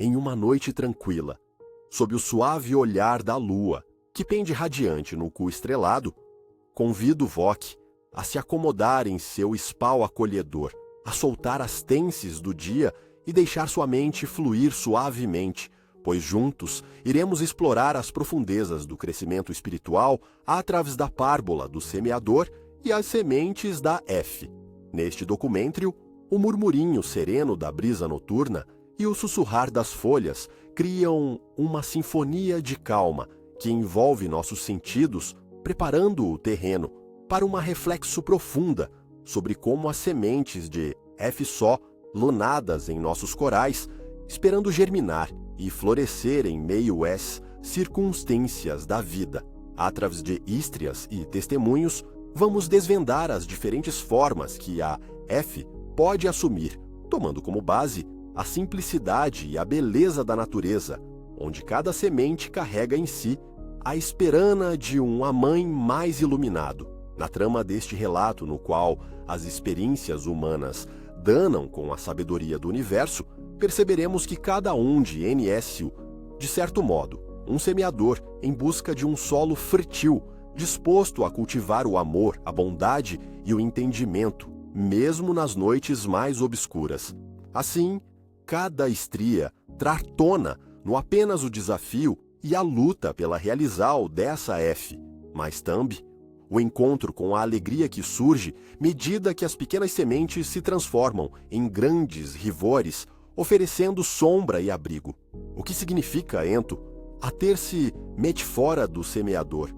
em uma noite tranquila, sob o suave olhar da lua, que pende radiante no cu estrelado, convido Vok a se acomodar em seu espal acolhedor, a soltar as tenses do dia e deixar sua mente fluir suavemente, pois juntos iremos explorar as profundezas do crescimento espiritual através da párbola do semeador e as sementes da F. Neste documentário, o murmurinho sereno da brisa noturna e o sussurrar das folhas criam uma sinfonia de calma que envolve nossos sentidos, preparando o terreno para uma reflexão profunda sobre como as sementes de F só, lunadas em nossos corais, esperando germinar e florescer em meio às circunstâncias da vida. Através de histrias e testemunhos, vamos desvendar as diferentes formas que a F pode assumir, tomando como base a simplicidade e a beleza da natureza, onde cada semente carrega em si a esperança de um amém mais iluminado. Na trama deste relato, no qual as experiências humanas danam com a sabedoria do universo, perceberemos que cada um de NS, de certo modo, um semeador em busca de um solo fértil, disposto a cultivar o amor, a bondade e o entendimento, mesmo nas noites mais obscuras. Assim, cada estria traz tona no apenas o desafio e a luta pela realização dessa F, mas também o encontro com a alegria que surge medida que as pequenas sementes se transformam em grandes rivores, oferecendo sombra e abrigo. O que significa, ento, a ter-se mete fora do semeador.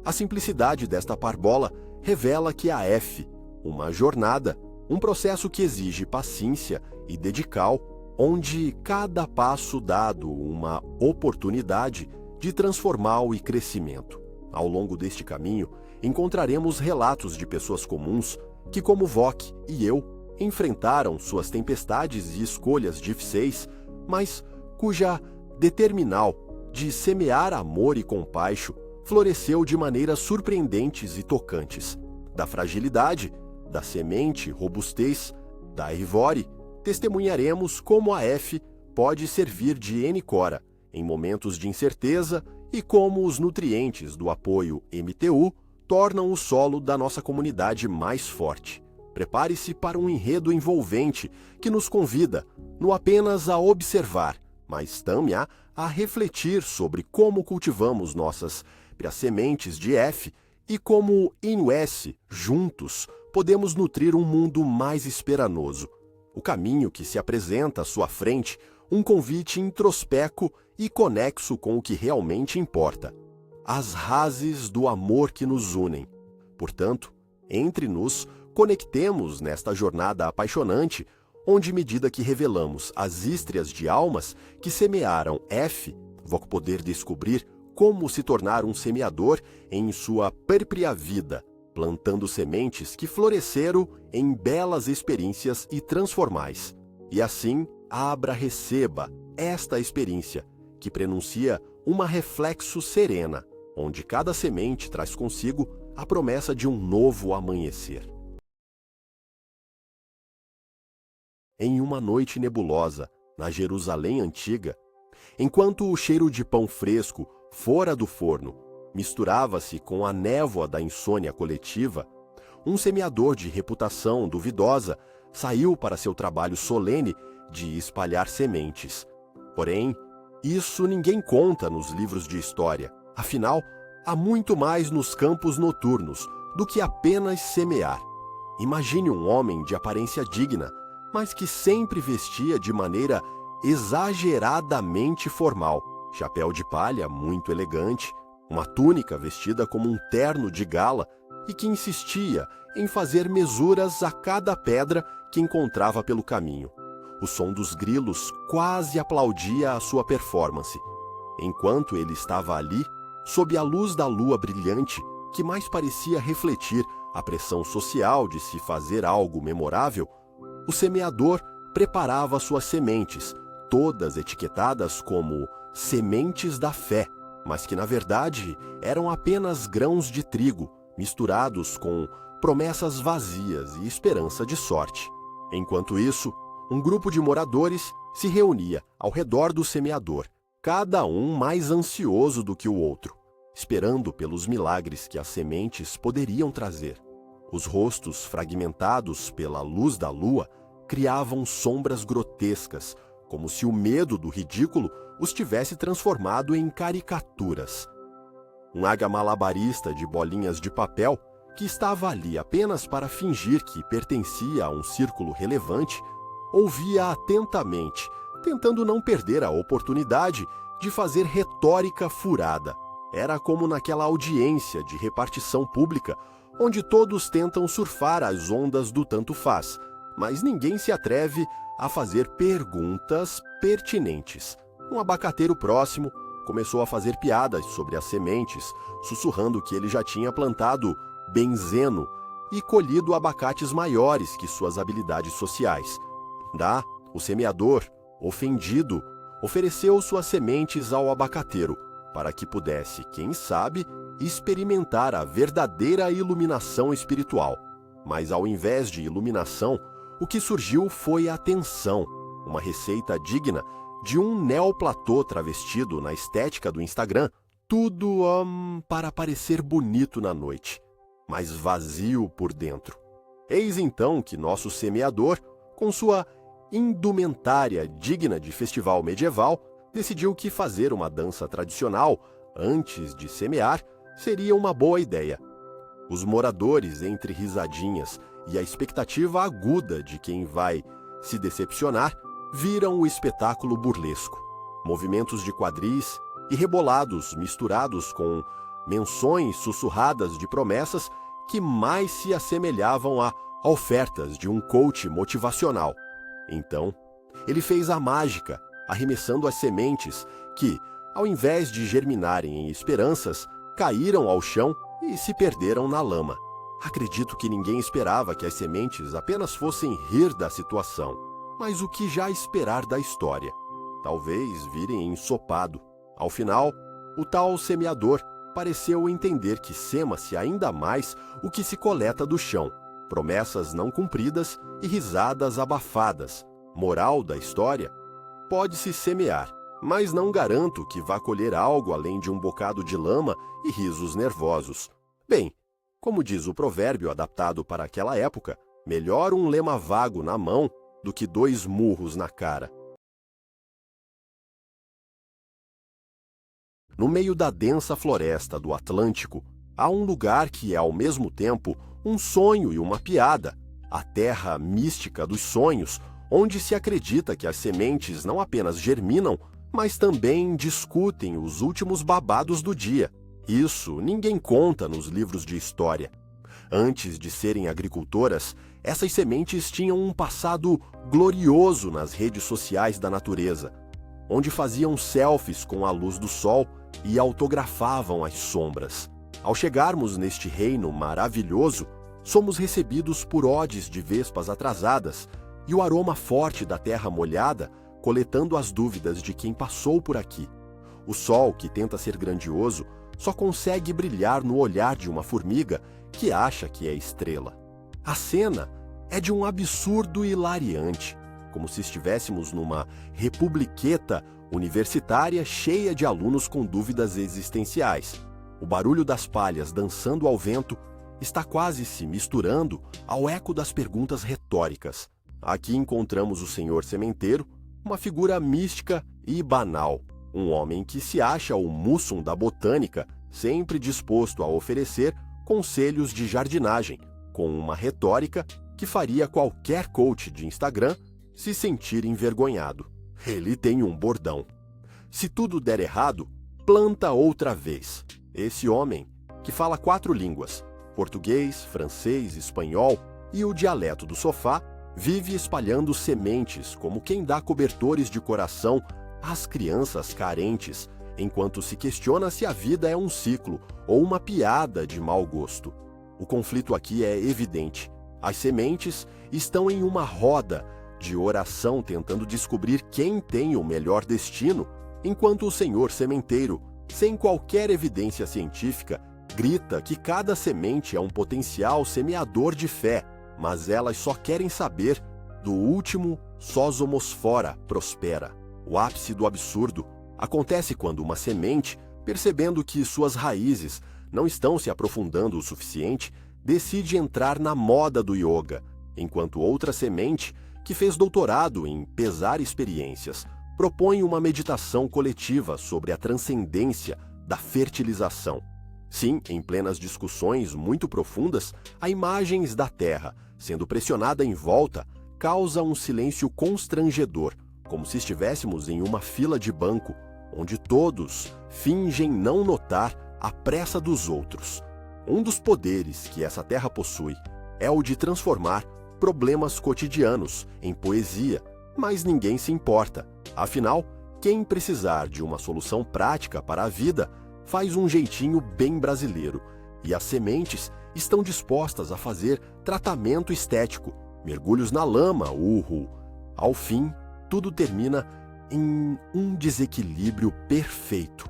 A simplicidade desta parbola revela que a F, uma jornada, um processo que exige paciência e dedical, onde cada passo dado uma oportunidade de transformar e crescimento. Ao longo deste caminho, encontraremos relatos de pessoas comuns que, como Vok e eu, enfrentaram suas tempestades e escolhas difíceis, mas cuja determinal de semear amor e compaixão floresceu de maneiras surpreendentes e tocantes. Da fragilidade, da semente, robustez, da ivore, testemunharemos como a F pode servir de enicora em momentos de incerteza e como os nutrientes do apoio MTU tornam o solo da nossa comunidade mais forte. Prepare-se para um enredo envolvente que nos convida, não apenas a observar, mas também a refletir sobre como cultivamos nossas sementes de F e como, em US, juntos, podemos nutrir um mundo mais esperançoso. O caminho que se apresenta à sua frente, um convite introspecto e conexo com o que realmente importa. As raízes do amor que nos unem. Portanto, entre-nos, conectemos nesta jornada apaixonante, onde, à medida que revelamos as ístrias de almas que semearam F, vou poder descobrir como se tornar um semeador em sua própria vida, plantando sementes que floresceram em belas experiências e transformais. E assim, receba esta experiência, que prenuncia uma reflexo serena, onde cada semente traz consigo a promessa de um novo amanhecer. Em uma noite nebulosa, na Jerusalém antiga, enquanto o cheiro de pão fresco fora do forno misturava-se com a névoa da insônia coletiva, um semeador de reputação duvidosa saiu para seu trabalho solene de espalhar sementes. Porém, isso ninguém conta nos livros de história. Afinal, há muito mais nos campos noturnos do que apenas semear. Imagine um homem de aparência digna, mas que sempre vestia de maneira exageradamente formal. Chapéu de palha muito elegante, uma túnica vestida como um terno de gala e que insistia em fazer mesuras a cada pedra que encontrava pelo caminho. O som dos grilos quase aplaudia a sua performance. Enquanto ele estava ali, sob a luz da lua brilhante, que mais parecia refletir a pressão social de se fazer algo memorável, o semeador preparava suas sementes, todas etiquetadas como sementes da fé, mas que na verdade eram apenas grãos de trigo, misturados com promessas vazias e esperança de sorte. Enquanto isso, um grupo de moradores se reunia ao redor do semeador, cada um mais ansioso do que o outro, esperando pelos milagres que as sementes poderiam trazer. Os rostos fragmentados pela luz da lua criavam sombras grotescas, como se o medo do ridículo os tivesse transformado em caricaturas. Um agamalabarista de bolinhas de papel, que estava ali apenas para fingir que pertencia a um círculo relevante, ouvia atentamente, tentando não perder a oportunidade de fazer retórica furada. Era como naquela audiência de repartição pública, onde todos tentam surfar as ondas do tanto faz, mas ninguém se atreve a fazer perguntas pertinentes. Um abacateiro próximo começou a fazer piadas sobre as sementes, sussurrando que ele já tinha plantado benzeno e colhido abacates maiores que suas habilidades sociais. O semeador, ofendido, ofereceu suas sementes ao abacateiro, para que pudesse, quem sabe, experimentar a verdadeira iluminação espiritual. Mas ao invés de iluminação, o que surgiu foi a tensão, uma receita digna de um neoplatô travestido na estética do Instagram, tudo para parecer bonito na noite, mas vazio por dentro. Eis então que nosso semeador, com sua indumentária digna de festival medieval, decidiu que fazer uma dança tradicional antes de semear seria uma boa ideia. Os moradores, entre risadinhas e a expectativa aguda de quem vai se decepcionar, viram o espetáculo burlesco. Movimentos de quadris e rebolados misturados com menções sussurradas de promessas que mais se assemelhavam a ofertas de um coach motivacional. Então, ele fez a mágica, arremessando as sementes que, ao invés de germinarem em esperanças, caíram ao chão e se perderam na lama. Acredito que ninguém esperava que as sementes apenas fossem rir da situação. Mas o que já esperar da história? Talvez virem ensopado. Ao final, o tal semeador pareceu entender que sema-se ainda mais o que se coleta do chão. Promessas não cumpridas e risadas abafadas. Moral da história? Pode-se semear, mas não garanto que vá colher algo além de um bocado de lama e risos nervosos. Bem, como diz o provérbio adaptado para aquela época, melhor um lema vago na mão do que 2 murros na cara. No meio da densa floresta do Atlântico, há um lugar que é ao mesmo tempo um sonho e uma piada, a terra mística dos sonhos, onde se acredita que as sementes não apenas germinam, mas também discutem os últimos babados do dia. Isso ninguém conta nos livros de história. Antes de serem agricultoras, essas sementes tinham um passado glorioso nas redes sociais da natureza, onde faziam selfies com a luz do sol e autografavam as sombras. Ao chegarmos neste reino maravilhoso, somos recebidos por odes de vespas atrasadas e o aroma forte da terra molhada, coletando as dúvidas de quem passou por aqui. O sol, que tenta ser grandioso, só consegue brilhar no olhar de uma formiga que acha que é estrela. A cena é de um absurdo hilariante, como se estivéssemos numa republiqueta universitária cheia de alunos com dúvidas existenciais. O barulho das palhas dançando ao vento está quase se misturando ao eco das perguntas retóricas. Aqui encontramos o senhor sementeiro, uma figura mística e banal, um homem que se acha o Mussum da botânica, sempre disposto a oferecer conselhos de jardinagem, com uma retórica que faria qualquer coach de Instagram se sentir envergonhado. Ele tem um bordão: se tudo der errado, planta outra vez. Esse homem, que fala 4 línguas, português, francês, espanhol e o dialeto do sofá, vive espalhando sementes como quem dá cobertores de coração às crianças carentes, enquanto se questiona se a vida é um ciclo ou uma piada de mau gosto. O conflito aqui é evidente. As sementes estão em uma roda de oração tentando descobrir quem tem o melhor destino, enquanto o senhor sementeiro, sem qualquer evidência científica, grita que cada semente é um potencial semeador de fé, mas elas só querem saber do último Sósomosfora prospera. O ápice do absurdo acontece quando uma semente, percebendo que suas raízes não estão se aprofundando o suficiente, decide entrar na moda do yoga, enquanto outra semente, que fez doutorado em pesar experiências, propõe uma meditação coletiva sobre a transcendência da fertilização. Sim, em plenas discussões muito profundas, a imagens da Terra, sendo pressionada em volta, causa um silêncio constrangedor, como se estivéssemos em uma fila de banco, onde todos fingem não notar a pressa dos outros. Um dos poderes que essa terra possui é o de transformar problemas cotidianos em poesia, mas ninguém se importa. Afinal, quem precisar de uma solução prática para a vida faz um jeitinho bem brasileiro, e as sementes estão dispostas a fazer tratamento estético, mergulhos na lama, urro. Ao fim, tudo termina em um desequilíbrio perfeito.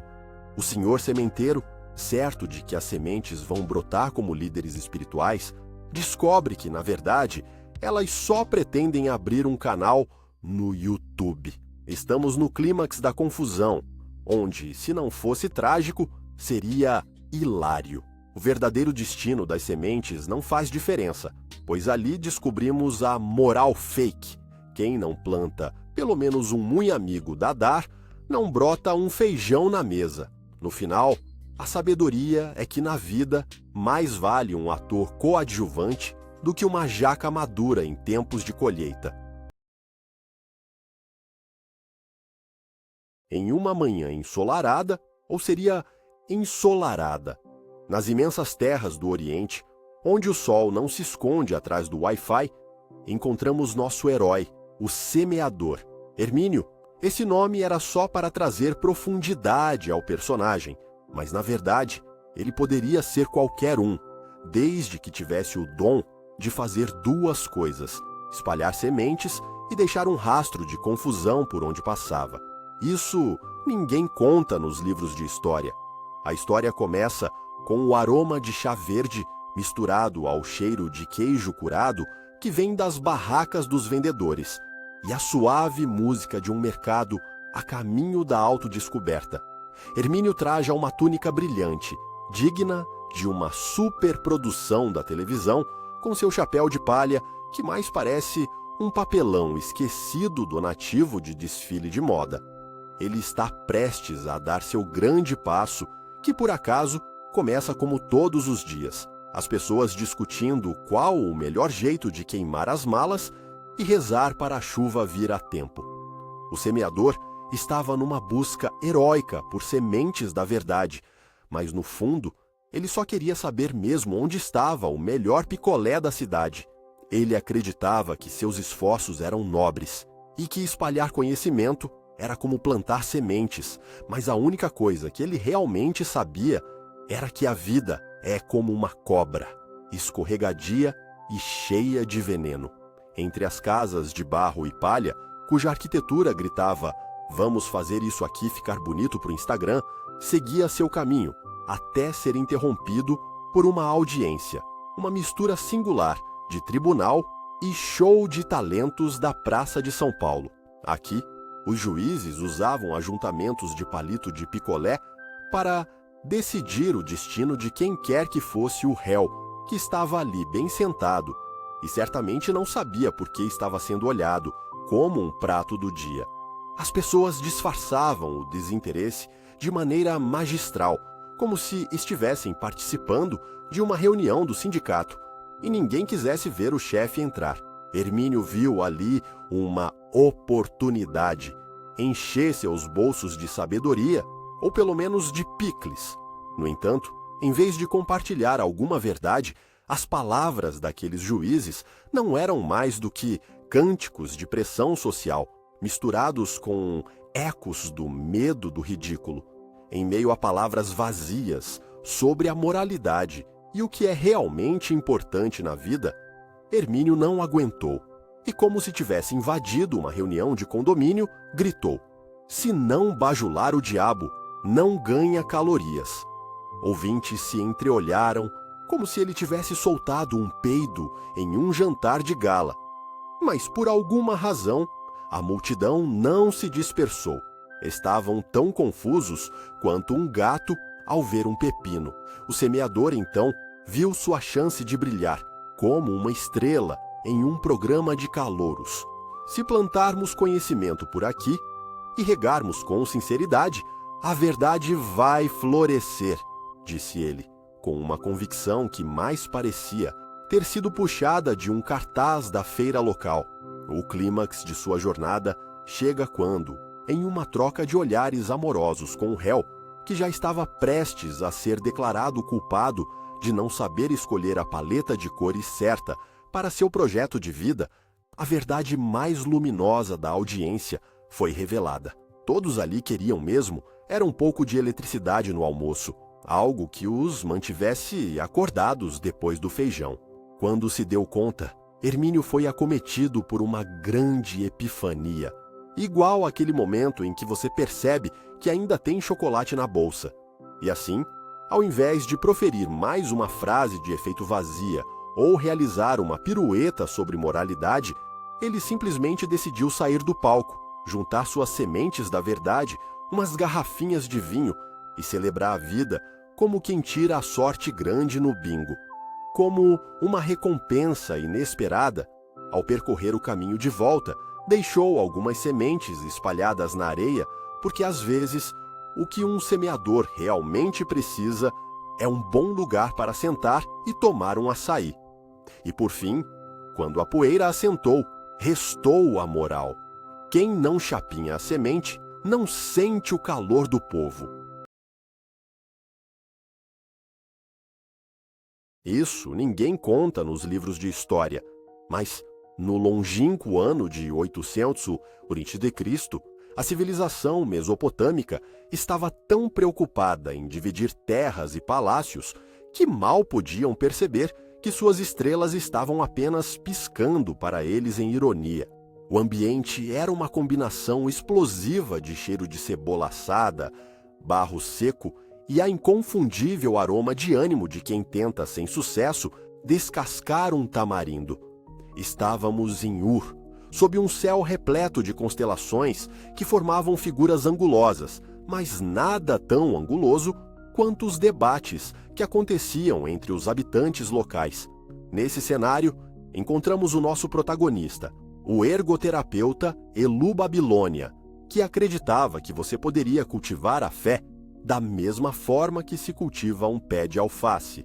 O senhor sementeiro, certo de que as sementes vão brotar como líderes espirituais, descobre que, na verdade, elas só pretendem abrir um canal no YouTube. Estamos no clímax da confusão, onde, se não fosse trágico, seria hilário. O verdadeiro destino das sementes não faz diferença, pois ali descobrimos a moral fake. Quem não planta pelo menos um muito amigo dadar, não brota um feijão na mesa. No final, a sabedoria é que na vida mais vale um ator coadjuvante do que uma jaca madura em tempos de colheita. Em uma manhã ensolarada, ou seria ensolarada, nas imensas terras do Oriente, onde o sol não se esconde atrás do Wi-Fi, encontramos nosso herói, o semeador. Hermínio, esse nome era só para trazer profundidade ao personagem, mas na verdade ele poderia ser qualquer um, desde que tivesse o dom de fazer duas coisas: espalhar sementes e deixar um rastro de confusão por onde passava. Isso ninguém conta nos livros de história. A história começa com o aroma de chá verde misturado ao cheiro de queijo curado que vem das barracas dos vendedores, e a suave música de um mercado a caminho da autodescoberta. Hermínio traja uma túnica brilhante, digna de uma superprodução da televisão, com seu chapéu de palha que mais parece um papelão esquecido donativo de desfile de moda. Ele está prestes a dar seu grande passo, que por acaso começa como todos os dias, as pessoas discutindo qual o melhor jeito de queimar as malas e rezar para a chuva vir a tempo. O semeador estava numa busca heróica por sementes da verdade, mas no fundo ele só queria saber mesmo onde estava o melhor picolé da cidade. Ele acreditava que seus esforços eram nobres e que espalhar conhecimento era como plantar sementes, mas a única coisa que ele realmente sabia era que a vida é como uma cobra, escorregadia e cheia de veneno. Entre as casas de barro e palha, cuja arquitetura gritava "Vamos fazer isso aqui ficar bonito para o Instagram", seguia seu caminho, até ser interrompido por uma audiência, uma mistura singular de tribunal e show de talentos da Praça de São Paulo. Aqui, os juízes usavam ajuntamentos de palito de picolé para decidir o destino de quem quer que fosse o réu, que estava ali bem sentado, e certamente não sabia por que estava sendo olhado como um prato do dia. As pessoas disfarçavam o desinteresse de maneira magistral, como se estivessem participando de uma reunião do sindicato, e ninguém quisesse ver o chefe entrar. Hermínio viu ali uma oportunidade, encher seus bolsos de sabedoria, ou pelo menos de picles. No entanto, em vez de compartilhar alguma verdade, as palavras daqueles juízes não eram mais do que cânticos de pressão social, misturados com ecos do medo do ridículo, em meio a palavras vazias sobre a moralidade e o que é realmente importante na vida. Hermínio não aguentou e, como se tivesse invadido uma reunião de condomínio, gritou: "Se não bajular o diabo, não ganha calorias." Ouvintes se entreolharam, como se ele tivesse soltado um peido em um jantar de gala. Mas por alguma razão, a multidão não se dispersou. Estavam tão confusos quanto um gato ao ver um pepino. O semeador, então, viu sua chance de brilhar, como uma estrela em um programa de calouros. Se plantarmos conhecimento por aqui e regarmos com sinceridade, a verdade vai florescer, disse ele, com uma convicção que mais parecia ter sido puxada de um cartaz da feira local. O clímax de sua jornada chega quando, em uma troca de olhares amorosos com o réu, que já estava prestes a ser declarado culpado de não saber escolher a paleta de cores certa para seu projeto de vida, a verdade mais luminosa da audiência foi revelada. Todos ali queriam mesmo era um pouco de eletricidade no almoço, algo que os mantivesse acordados depois do feijão. Quando se deu conta, Hermínio foi acometido por uma grande epifania, igual àquele momento em que você percebe que ainda tem chocolate na bolsa. E assim, ao invés de proferir mais uma frase de efeito vazia ou realizar uma pirueta sobre moralidade, ele simplesmente decidiu sair do palco, juntar suas sementes da verdade, umas garrafinhas de vinho e celebrar a vida como quem tira a sorte grande no bingo. Como uma recompensa inesperada, ao percorrer o caminho de volta, deixou algumas sementes espalhadas na areia, porque às vezes o que um semeador realmente precisa é um bom lugar para sentar e tomar um açaí. E por fim, quando a poeira assentou, restou a moral. Quem não chapinha a semente não sente o calor do povo. Isso ninguém conta nos livros de história, mas no longínquo ano de 800 a.C., a civilização mesopotâmica estava tão preocupada em dividir terras e palácios que mal podiam perceber que suas estrelas estavam apenas piscando para eles em ironia. O ambiente era uma combinação explosiva de cheiro de cebola assada, barro seco e a inconfundível aroma de ânimo de quem tenta, sem sucesso, descascar um tamarindo. Estávamos em Ur, sob um céu repleto de constelações que formavam figuras angulosas, mas nada tão anguloso quanto os debates que aconteciam entre os habitantes locais. Nesse cenário, encontramos o nosso protagonista, o ergoterapeuta Elu Babilônia, que acreditava que você poderia cultivar a fé da mesma forma que se cultiva um pé de alface,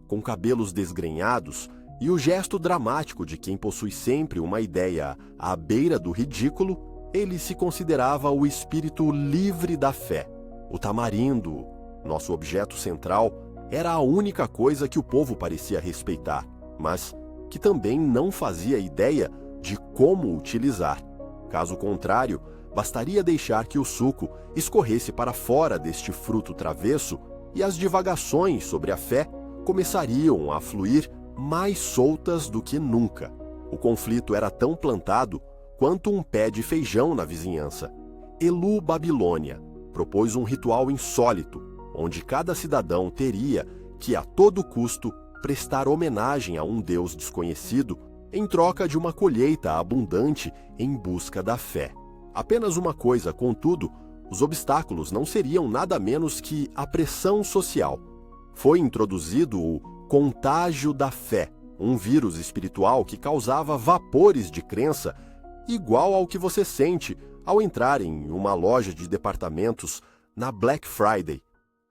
com cabelos desgrenhados e o gesto dramático de quem possui sempre uma ideia à beira do ridículo. Ele se considerava o espírito livre da fé. O tamarindo, nosso objeto central, era a única coisa que o povo parecia respeitar, mas que também não fazia ideia de como utilizar. Caso contrário, bastaria deixar que o suco escorresse para fora deste fruto travesso e as divagações sobre a fé começariam a fluir mais soltas do que nunca. O conflito era tão plantado quanto um pé de feijão na vizinhança. Elu Babilônia propôs um ritual insólito, onde cada cidadão teria que, a todo custo, prestar homenagem a um deus desconhecido em troca de uma colheita abundante em busca da fé. Apenas uma coisa, contudo, os obstáculos não seriam nada menos que a pressão social. Foi introduzido o contágio da fé, um vírus espiritual que causava vapores de crença igual ao que você sente ao entrar em uma loja de departamentos na Black Friday.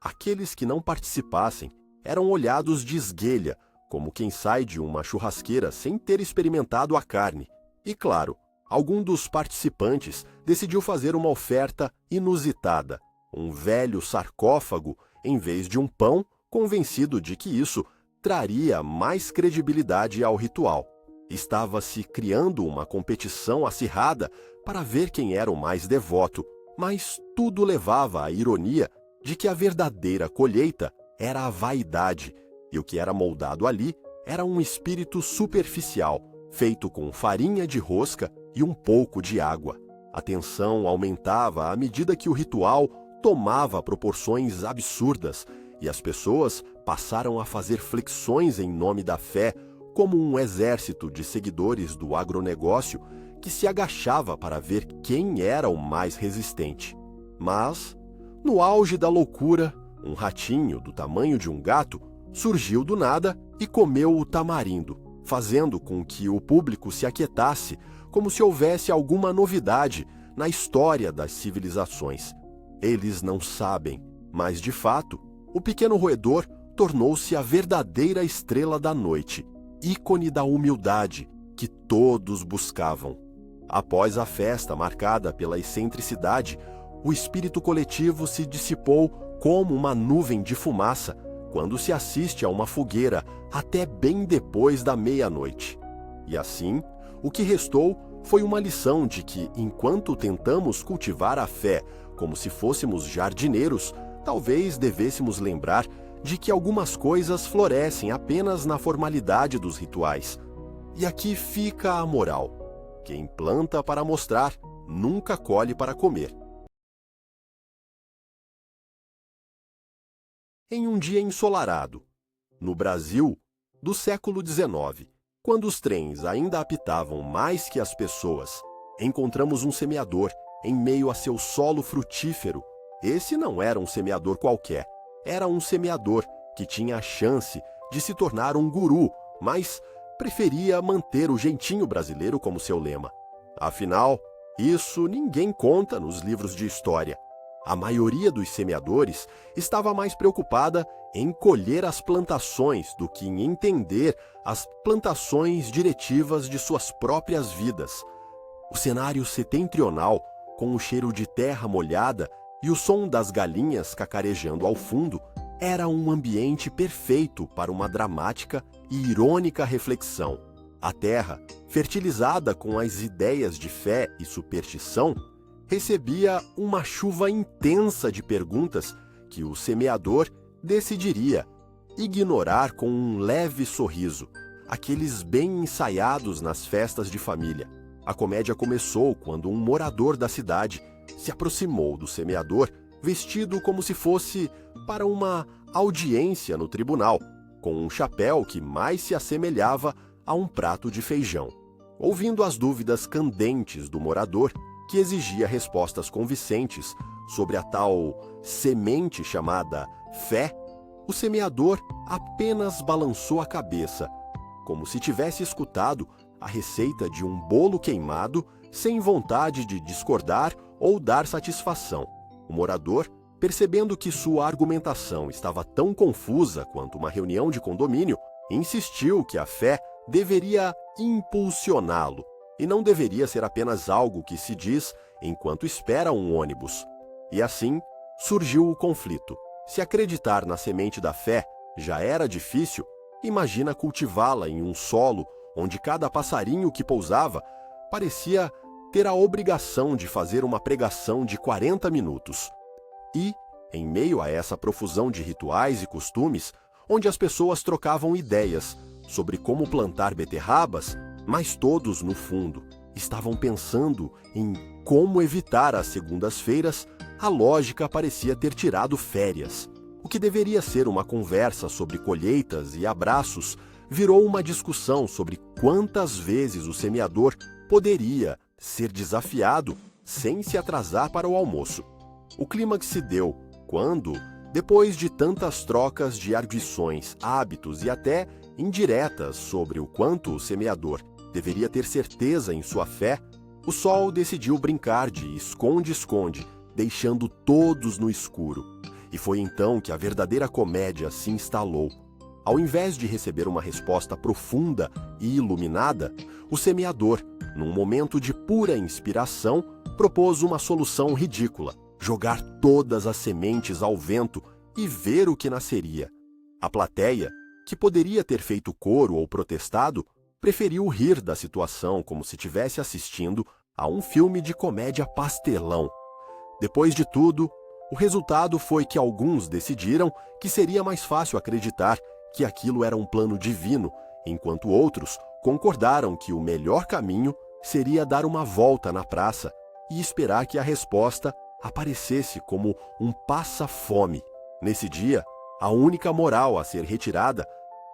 Aqueles que não participassem eram olhados de esguelha, como quem sai de uma churrasqueira sem ter experimentado a carne. E claro, algum dos participantes decidiu fazer uma oferta inusitada, um velho sarcófago em vez de um pão, convencido de que isso traria mais credibilidade ao ritual. Estava-se criando uma competição acirrada para ver quem era o mais devoto, mas tudo levava à ironia de que a verdadeira colheita era a vaidade, e o que era moldado ali era um espírito superficial, feito com farinha de rosca e um pouco de água. A tensão aumentava à medida que o ritual tomava proporções absurdas, e as pessoas passaram a fazer flexões em nome da fé, como um exército de seguidores do agronegócio que se agachava para ver quem era o mais resistente. Mas, no auge da loucura, um ratinho do tamanho de um gato surgiu do nada e comeu o tamarindo, fazendo com que o público se aquietasse como se houvesse alguma novidade na história das civilizações. Eles não sabem, mas de fato, o pequeno roedor tornou-se a verdadeira estrela da noite, ícone da humildade que todos buscavam. Após a festa marcada pela excentricidade, o espírito coletivo se dissipou como uma nuvem de fumaça quando se assiste a uma fogueira até bem depois da meia-noite. E assim, o que restou foi uma lição de que, enquanto tentamos cultivar a fé como se fôssemos jardineiros, talvez devêssemos lembrar de que algumas coisas florescem apenas na formalidade dos rituais. E aqui fica a moral: quem planta para mostrar, nunca colhe para comer. Em um dia ensolarado, no Brasil do século XIX, quando os trens ainda apitavam mais que as pessoas, encontramos um semeador em meio a seu solo frutífero. Esse não era um semeador qualquer, era um semeador que tinha a chance de se tornar um guru, mas preferia manter o jeitinho brasileiro como seu lema. Afinal, isso ninguém conta nos livros de história. A maioria dos semeadores estava mais preocupada em colher as plantações do que em entender as plantações diretivas de suas próprias vidas. O cenário setentrional, com o cheiro de terra molhada e o som das galinhas cacarejando ao fundo, era um ambiente perfeito para uma dramática e irônica reflexão. A terra, fertilizada com as ideias de fé e superstição, recebia uma chuva intensa de perguntas que o semeador decidiria ignorar com um leve sorriso, aqueles bem ensaiados nas festas de família. A comédia começou quando um morador da cidade se aproximou do semeador vestido como se fosse para uma audiência no tribunal, com um chapéu que mais se assemelhava a um prato de feijão. Ouvindo as dúvidas candentes do morador, que exigia respostas convincentes sobre a tal semente chamada fé, o semeador apenas balançou a cabeça, como se tivesse escutado a receita de um bolo queimado, sem vontade de discordar ou dar satisfação. O morador, percebendo que sua argumentação estava tão confusa quanto uma reunião de condomínio, insistiu que a fé deveria impulsioná-lo e não deveria ser apenas algo que se diz enquanto espera um ônibus. E assim surgiu o conflito. Se acreditar na semente da fé já era difícil, imagina cultivá-la em um solo onde cada passarinho que pousava parecia ter a obrigação de fazer uma pregação de 40 minutos. E, em meio a essa profusão de rituais e costumes, onde as pessoas trocavam ideias sobre como plantar beterrabas, mas todos, no fundo, estavam pensando em como evitar as segundas-feiras, a lógica parecia ter tirado férias. O que deveria ser uma conversa sobre colheitas e abraços virou uma discussão sobre quantas vezes o semeador poderia ser desafiado sem se atrasar para o almoço. O clímax se deu quando, depois de tantas trocas de arguições, hábitos e até indiretas sobre o quanto o semeador deveria ter certeza em sua fé, o sol decidiu brincar de esconde-esconde, deixando todos no escuro. E foi então que a verdadeira comédia se instalou. Ao invés de receber uma resposta profunda e iluminada, o semeador, num momento de pura inspiração, propôs uma solução ridícula: jogar todas as sementes ao vento e ver o que nasceria. A plateia, que poderia ter feito coro ou protestado, preferiu rir da situação como se estivesse assistindo a um filme de comédia pastelão. Depois de tudo, o resultado foi que alguns decidiram que seria mais fácil acreditar que aquilo era um plano divino, enquanto outros concordaram que o melhor caminho seria dar uma volta na praça e esperar que a resposta aparecesse como um passa-fome. Nesse dia, a única moral a ser retirada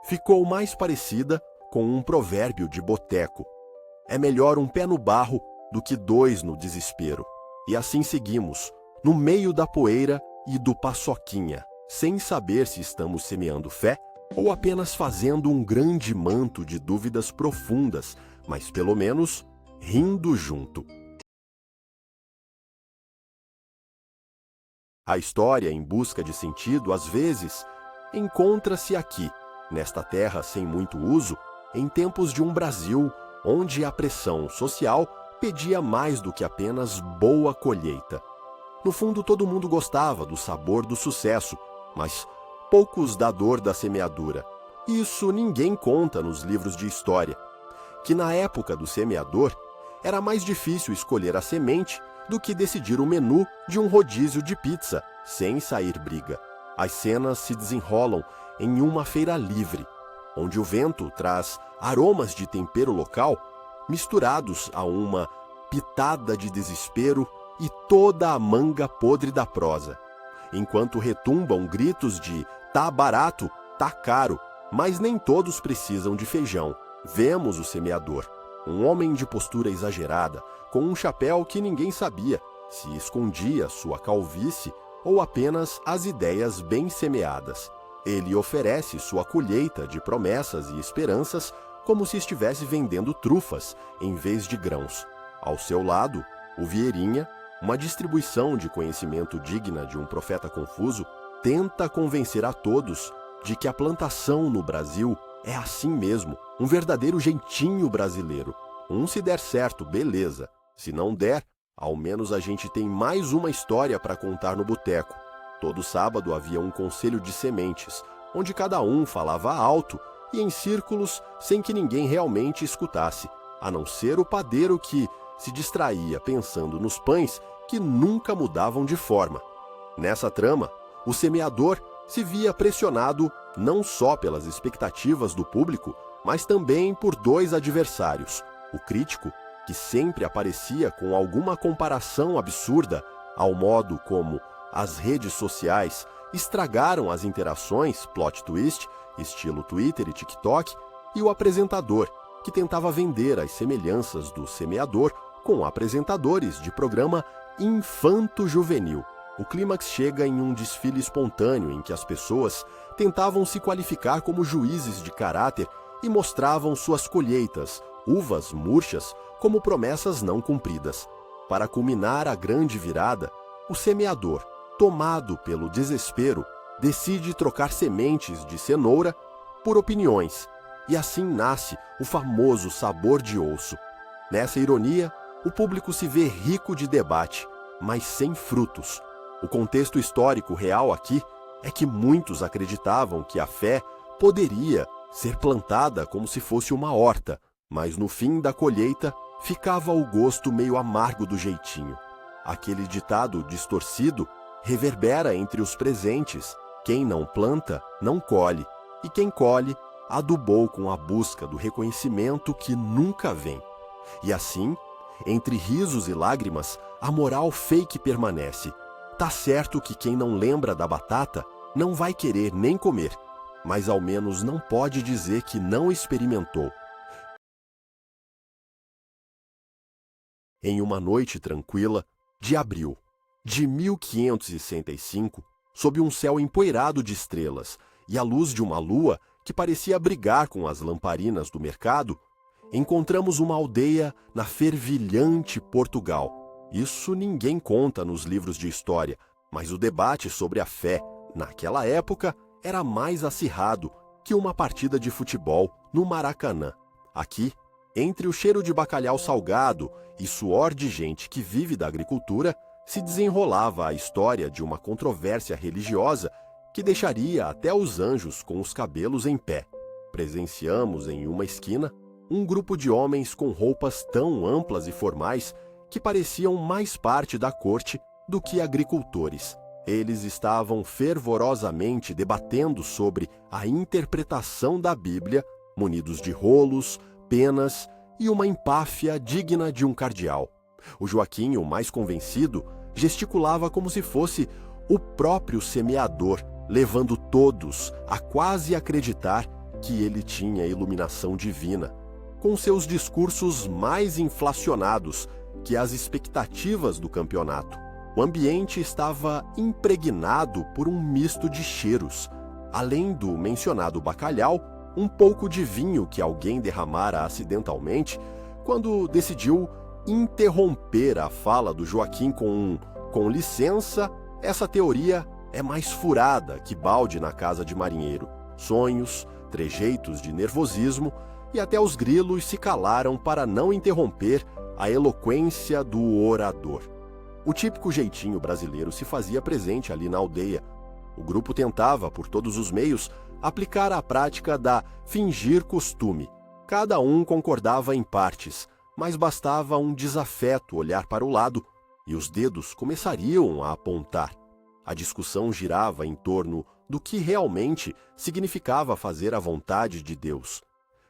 ficou mais parecida com um provérbio de boteco: É melhor um pé no barro do que dois no desespero. E assim seguimos, no meio da poeira e do paçoquinha, sem saber se estamos semeando fé ou apenas fazendo um grande manto de dúvidas profundas, mas pelo menos rindo junto. A história, em busca de sentido, às vezes, encontra-se aqui, nesta terra sem muito uso, em tempos de um Brasil onde a pressão social pedia mais do que apenas boa colheita. No fundo, todo mundo gostava do sabor do sucesso, mas poucos da dor da semeadura. Isso ninguém conta nos livros de história. Que na época do semeador, era mais difícil escolher a semente do que decidir o menu de um rodízio de pizza, sem sair briga. As cenas se desenrolam em uma feira livre, onde o vento traz aromas de tempero local misturados a uma pitada de desespero e toda a manga podre da prosa. Enquanto retumbam gritos de "tá barato, tá caro", mas nem todos precisam de feijão. Vemos o semeador, um homem de postura exagerada, com um chapéu que ninguém sabia se escondia sua calvície ou apenas as ideias bem semeadas. Ele oferece sua colheita de promessas e esperanças como se estivesse vendendo trufas em vez de grãos. Ao seu lado, o Vieirinha, uma distribuição de conhecimento digna de um profeta confuso, tenta convencer a todos de que a plantação no Brasil é assim mesmo, um verdadeiro jeitinho brasileiro. Se der certo, beleza. Se não der, ao menos a gente tem mais uma história para contar no boteco. Todo sábado havia um conselho de sementes, onde cada um falava alto e em círculos sem que ninguém realmente escutasse, a não ser o padeiro que se distraía pensando nos pães que nunca mudavam de forma. Nessa trama, o semeador se via pressionado não só pelas expectativas do público, mas também por dois adversários. O crítico, que sempre aparecia com alguma comparação absurda ao modo como as redes sociais estragaram as interações, plot twist, estilo Twitter e TikTok, e o apresentador, que tentava vender as semelhanças do semeador com apresentadores de programa infanto-juvenil. O clímax chega em um desfile espontâneo em que as pessoas tentavam se qualificar como juízes de caráter e mostravam suas colheitas, uvas murchas, como promessas não cumpridas. Para culminar a grande virada, o semeador, tomado pelo desespero, decide trocar sementes de cenoura por opiniões, e assim nasce o famoso sabor de osso. Nessa ironia, o público se vê rico de debate, mas sem frutos. O contexto histórico real aqui é que muitos acreditavam que a fé poderia ser plantada como se fosse uma horta, mas no fim da colheita ficava o gosto meio amargo do jeitinho. Aquele ditado distorcido reverbera entre os presentes: quem não planta, não colhe, e quem colhe, adubou com a busca do reconhecimento que nunca vem. E assim, entre risos e lágrimas, a moral fake permanece. Tá certo que quem não lembra da batata não vai querer nem comer, mas ao menos não pode dizer que não experimentou. Em uma noite tranquila de abril de 1565, sob um céu empoeirado de estrelas e à luz de uma lua que parecia brigar com as lamparinas do mercado, encontramos uma aldeia na fervilhante Portugal. Isso ninguém conta nos livros de história, mas o debate sobre a fé, naquela época, era mais acirrado que uma partida de futebol no Maracanã. Aqui, entre o cheiro de bacalhau salgado e suor de gente que vive da agricultura, se desenrolava a história de uma controvérsia religiosa que deixaria até os anjos com os cabelos em pé. Presenciamos em uma esquina um grupo de homens com roupas tão amplas e formais que pareciam mais parte da corte do que agricultores. Eles estavam fervorosamente debatendo sobre a interpretação da Bíblia, munidos de rolos, penas e uma empáfia digna de um cardeal. O Joaquim, o mais convencido, gesticulava como se fosse o próprio semeador, levando todos a quase acreditar que ele tinha iluminação divina. com seus discursos mais inflacionados que as expectativas do campeonato. O ambiente estava impregnado por um misto de cheiros. Além do mencionado bacalhau, um pouco de vinho que alguém derramara acidentalmente quando decidiu interromper a fala do Joaquim com licença, essa teoria é mais furada que balde na casa de marinheiro. Sonhos, trejeitos de nervosismo e até os grilos se calaram para não interromper a eloquência do orador. O típico jeitinho brasileiro se fazia presente ali na aldeia. O grupo tentava, por todos os meios, aplicar a prática da fingir costume. Cada um concordava em partes, mas bastava um desafeto olhar para o lado e os dedos começariam a apontar. A discussão girava em torno do que realmente significava fazer a vontade de Deus.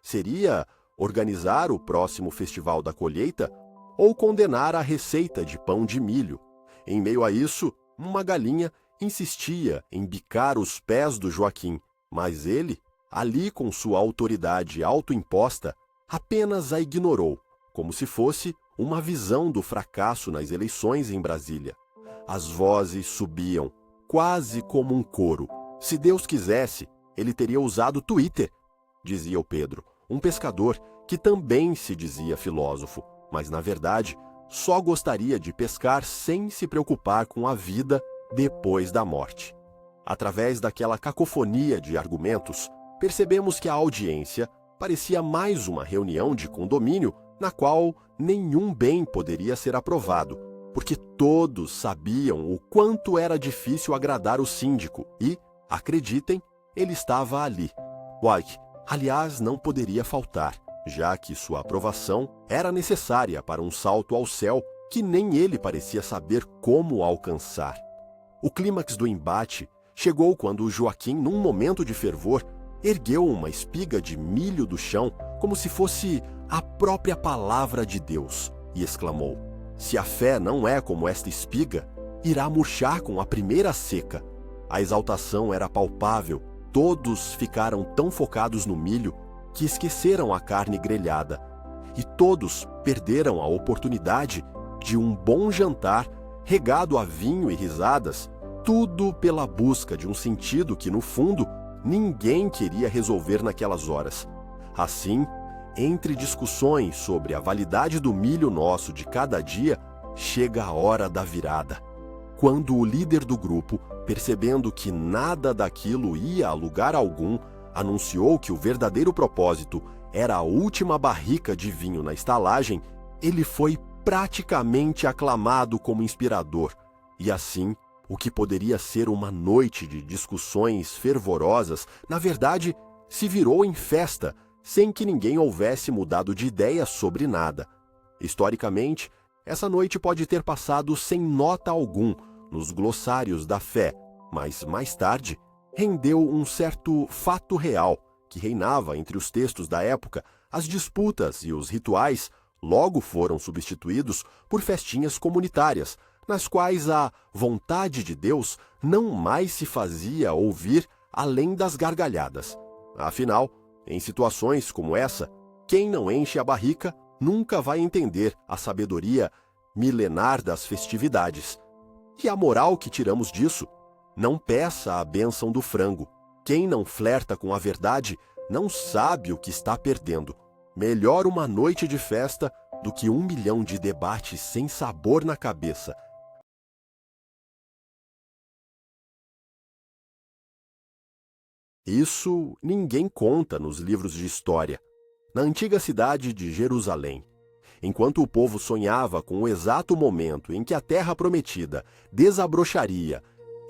Seria organizar o próximo Festival da Colheita ou condenar a receita de pão de milho? Em meio a isso, uma galinha insistia em bicar os pés do Joaquim, mas ele, ali com sua autoridade autoimposta, apenas a ignorou, como se fosse uma visão do fracasso nas eleições em Brasília. As vozes subiam, quase como um coro. Se Deus quisesse, ele teria usado Twitter, dizia o Pedro, um pescador que também se dizia filósofo, mas na verdade só gostaria de pescar sem se preocupar com a vida depois da morte. Através daquela cacofonia de argumentos, percebemos que a audiência parecia mais uma reunião de condomínio na qual nenhum bem poderia ser aprovado, porque todos sabiam o quanto era difícil agradar o síndico e, acreditem, ele estava ali. White, aliás, não poderia faltar, já que sua aprovação era necessária para um salto ao céu que nem ele parecia saber como alcançar. O clímax do embate chegou quando Joaquim, num momento de fervor, ergueu uma espiga de milho do chão como se fosse a própria palavra de Deus e exclamou: "Se a fé não é como esta espiga, irá murchar com a primeira seca." A exaltação era palpável, todos ficaram tão focados no milho que esqueceram a carne grelhada, e todos perderam a oportunidade de um bom jantar regado a vinho e risadas, tudo pela busca de um sentido que, no fundo, ninguém queria resolver naquelas horas. Assim, entre discussões sobre a validade do milho nosso de cada dia, chega a hora da virada. Quando o líder do grupo, percebendo que nada daquilo ia a lugar algum, anunciou que o verdadeiro propósito era a última barrica de vinho na estalagem, ele foi praticamente aclamado como inspirador. E assim, o que poderia ser uma noite de discussões fervorosas, na verdade, se virou em festa, sem que ninguém houvesse mudado de ideia sobre nada. Historicamente, essa noite pode ter passado sem nota algum nos glossários da fé, mas mais tarde rendeu um certo fato real que reinava entre os textos da época. As disputas e os rituais logo foram substituídos por festinhas comunitárias, nas quais a vontade de Deus não mais se fazia ouvir além das gargalhadas. Afinal, em situações como essa, quem não enche a barrica nunca vai entender a sabedoria milenar das festividades. E a moral que tiramos disso? Não peça a bênção do frango. Quem não flerta com a verdade não sabe o que está perdendo. Melhor uma noite de festa do que 1 milhão de debates sem sabor na cabeça. Isso ninguém conta nos livros de história. Na antiga cidade de Jerusalém, enquanto o povo sonhava com o exato momento em que a terra prometida desabrocharia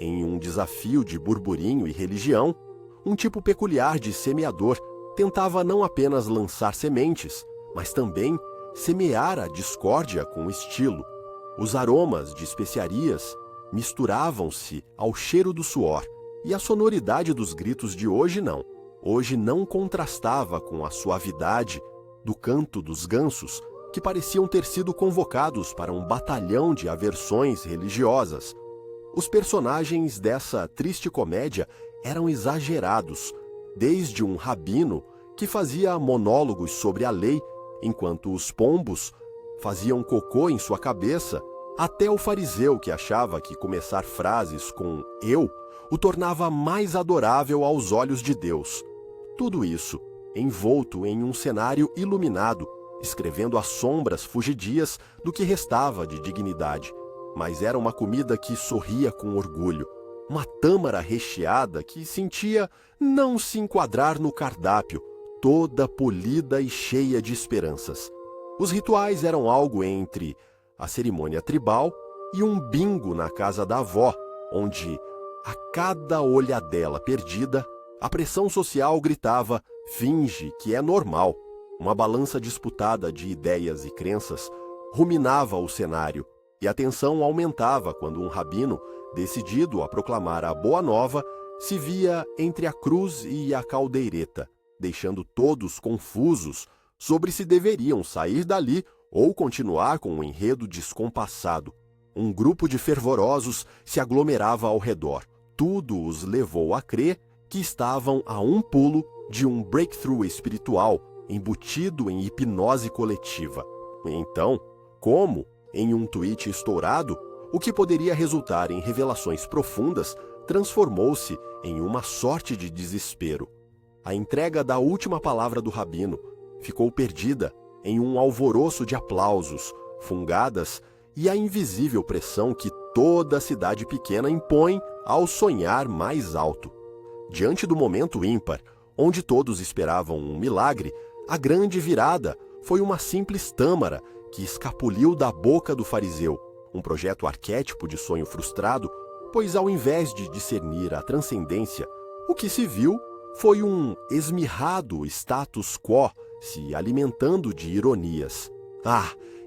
em um desafio de burburinho e religião, um tipo peculiar de semeador tentava não apenas lançar sementes, mas também semear a discórdia com estilo. Os aromas de especiarias misturavam-se ao cheiro do suor, e a sonoridade dos gritos de hoje não. Hoje não contrastava com a suavidade do canto dos gansos, que pareciam ter sido convocados para um batalhão de aversões religiosas. Os personagens dessa triste comédia eram exagerados, desde um rabino que fazia monólogos sobre a lei enquanto os pombos faziam cocô em sua cabeça, até o fariseu que achava que começar frases com eu o tornava mais adorável aos olhos de Deus. Tudo isso envolto em um cenário iluminado, escrevendo as sombras fugidias do que restava de dignidade. Mas era uma comida que sorria com orgulho, uma tâmara recheada que sentia não se enquadrar no cardápio, toda polida e cheia de esperanças. Os rituais eram algo entre a cerimônia tribal e um bingo na casa da avó, onde, a cada olhadela perdida, a pressão social gritava: finge que é normal. Uma balança disputada de ideias e crenças ruminava o cenário, e a tensão aumentava quando um rabino, decidido a proclamar a boa nova, se via entre a cruz e a caldeireta, deixando todos confusos sobre se deveriam sair dali ou continuar com um enredo descompassado. Um grupo de fervorosos se aglomerava ao redor. Tudo os levou a crer que estavam a um pulo de um breakthrough espiritual embutido em hipnose coletiva. Então, como, em um tweet estourado, o que poderia resultar em revelações profundas transformou-se em uma sorte de desespero. A entrega da última palavra do rabino ficou perdida em um alvoroço de aplausos, fungadas e a invisível pressão que toda cidade pequena impõe ao sonhar mais alto. Diante do momento ímpar, onde todos esperavam um milagre, a grande virada foi uma simples tâmara que escapuliu da boca do fariseu, um projeto arquétipo de sonho frustrado, pois ao invés de discernir a transcendência, o que se viu foi um esmirrado status quo se alimentando de ironias.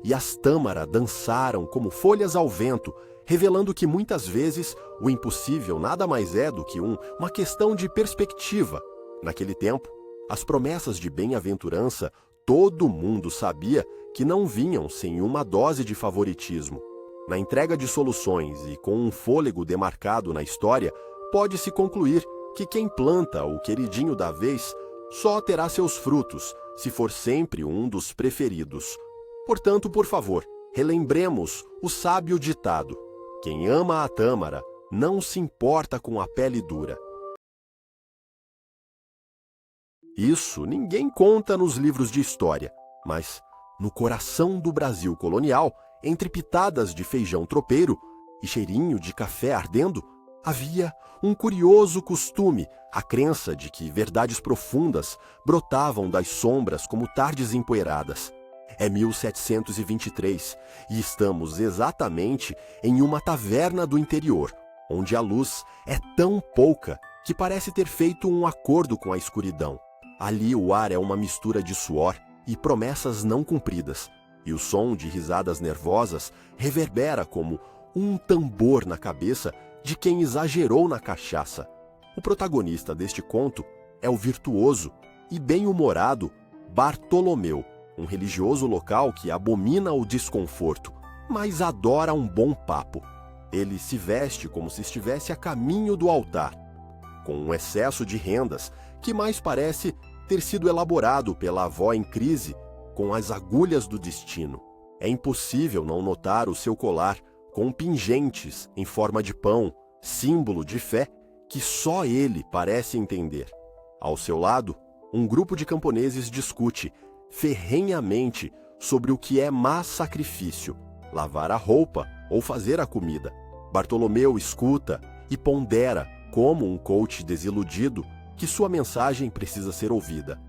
E as tâmara dançaram como folhas ao vento, revelando que muitas vezes o impossível nada mais é do que uma questão de perspectiva. Naquele tempo, as promessas de bem-aventurança, todo mundo sabia que não vinham sem uma dose de favoritismo. Na entrega de soluções e com um fôlego demarcado na história, pode-se concluir que quem planta o queridinho da vez só terá seus frutos, se for sempre um dos preferidos. Portanto, por favor, relembremos o sábio ditado: quem ama a tâmara não se importa com a pele dura. Isso ninguém conta nos livros de história, mas no coração do Brasil colonial, entre pitadas de feijão tropeiro e cheirinho de café ardendo, havia um curioso costume, a crença de que verdades profundas brotavam das sombras como tardes empoeiradas. É 1723 e estamos exatamente em uma taverna do interior, onde a luz é tão pouca que parece ter feito um acordo com a escuridão. Ali o ar é uma mistura de suor e promessas não cumpridas, e o som de risadas nervosas reverbera como um tambor na cabeça de quem exagerou na cachaça. O protagonista deste conto é o virtuoso e bem-humorado Bartolomeu, um religioso local que abomina o desconforto, mas adora um bom papo. Ele se veste como se estivesse a caminho do altar, com um excesso de rendas que mais parece ter sido elaborado pela avó em crise com as agulhas do destino. É impossível não notar o seu colar com pingentes em forma de pão, símbolo de fé que só ele parece entender. Ao seu lado, um grupo de camponeses discute ferrenhamente sobre o que é mais sacrifício, lavar a roupa ou fazer a comida. Bartolomeu escuta e pondera, como um coach desiludido, que sua mensagem precisa ser ouvida.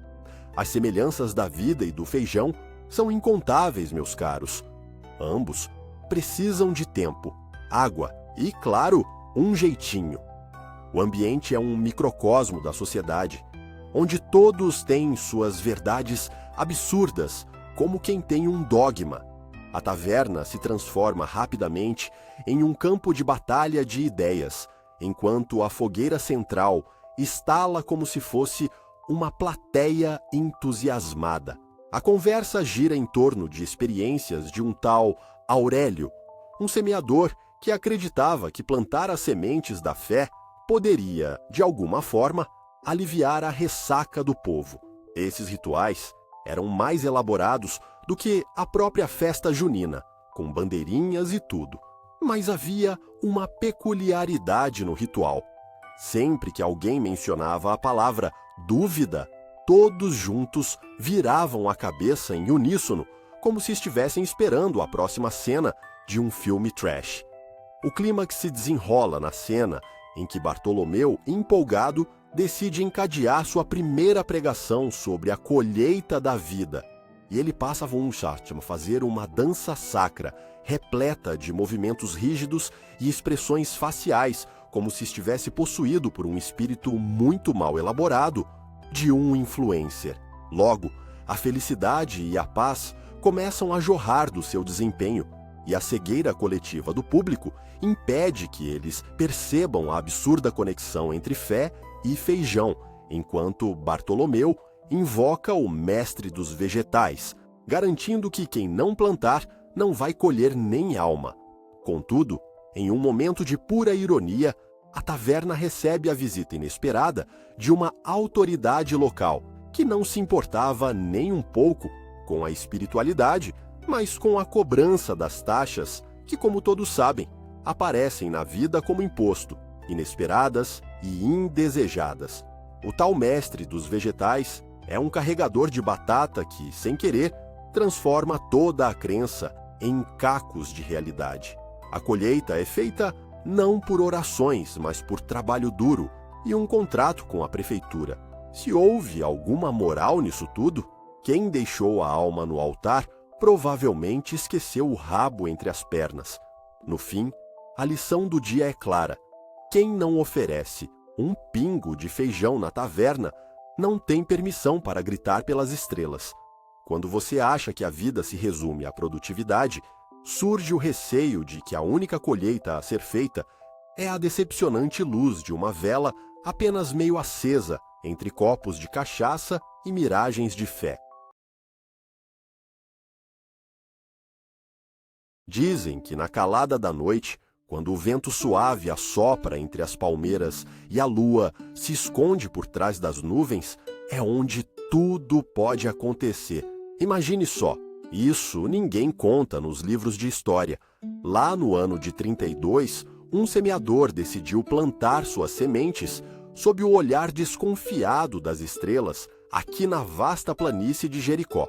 As semelhanças da vida e do feijão são incontáveis, meus caros. Ambos precisam de tempo, água e, claro, um jeitinho. O ambiente é um microcosmo da sociedade, onde todos têm suas verdades absurdas, como quem tem um dogma. A taverna se transforma rapidamente em um campo de batalha de ideias, enquanto a fogueira central estala como se fosse uma plateia entusiasmada. A conversa gira em torno de experiências de um tal Aurélio, um semeador que acreditava que plantar as sementes da fé poderia, de alguma forma, aliviar a ressaca do povo. Esses rituais eram mais elaborados do que a própria festa junina, com bandeirinhas e tudo. Mas havia uma peculiaridade no ritual. Sempre que alguém mencionava a palavra dúvida, todos juntos viravam a cabeça em uníssono, como se estivessem esperando a próxima cena de um filme trash. O clímax se desenrola na cena em que Bartolomeu, empolgado, decide encadear sua primeira pregação sobre a colheita da vida. E ele passa a fazer uma dança sacra, repleta de movimentos rígidos e expressões faciais, como se estivesse possuído por um espírito muito mal elaborado de um influencer. Logo, a felicidade e a paz começam a jorrar do seu desempenho, e a cegueira coletiva do público impede que eles percebam a absurda conexão entre fé e feijão, enquanto Bartolomeu invoca o mestre dos vegetais, garantindo que quem não plantar não vai colher nem alma. Contudo, em um momento de pura ironia, a taverna recebe a visita inesperada de uma autoridade local, que não se importava nem um pouco com a espiritualidade, mas com a cobrança das taxas que, como todos sabem, aparecem na vida como imposto, inesperadas e indesejadas. O tal mestre dos vegetais é um carregador de batata que, sem querer, transforma toda a crença em cacos de realidade. A colheita é feita não por orações, mas por trabalho duro e um contrato com a prefeitura. Se houve alguma moral nisso tudo, quem deixou a alma no altar provavelmente esqueceu o rabo entre as pernas. No fim, a lição do dia é clara: quem não oferece um pingo de feijão na taverna não tem permissão para gritar pelas estrelas. Quando você acha que a vida se resume à produtividade, surge o receio de que a única colheita a ser feita é a decepcionante luz de uma vela apenas meio acesa entre copos de cachaça e miragens de fé. Dizem que na calada da noite, quando o vento suave assopra entre as palmeiras e a lua se esconde por trás das nuvens, é onde tudo pode acontecer. Imagine só, isso ninguém conta nos livros de história. Lá no ano de 32, um semeador decidiu plantar suas sementes sob o olhar desconfiado das estrelas aqui na vasta planície de Jericó,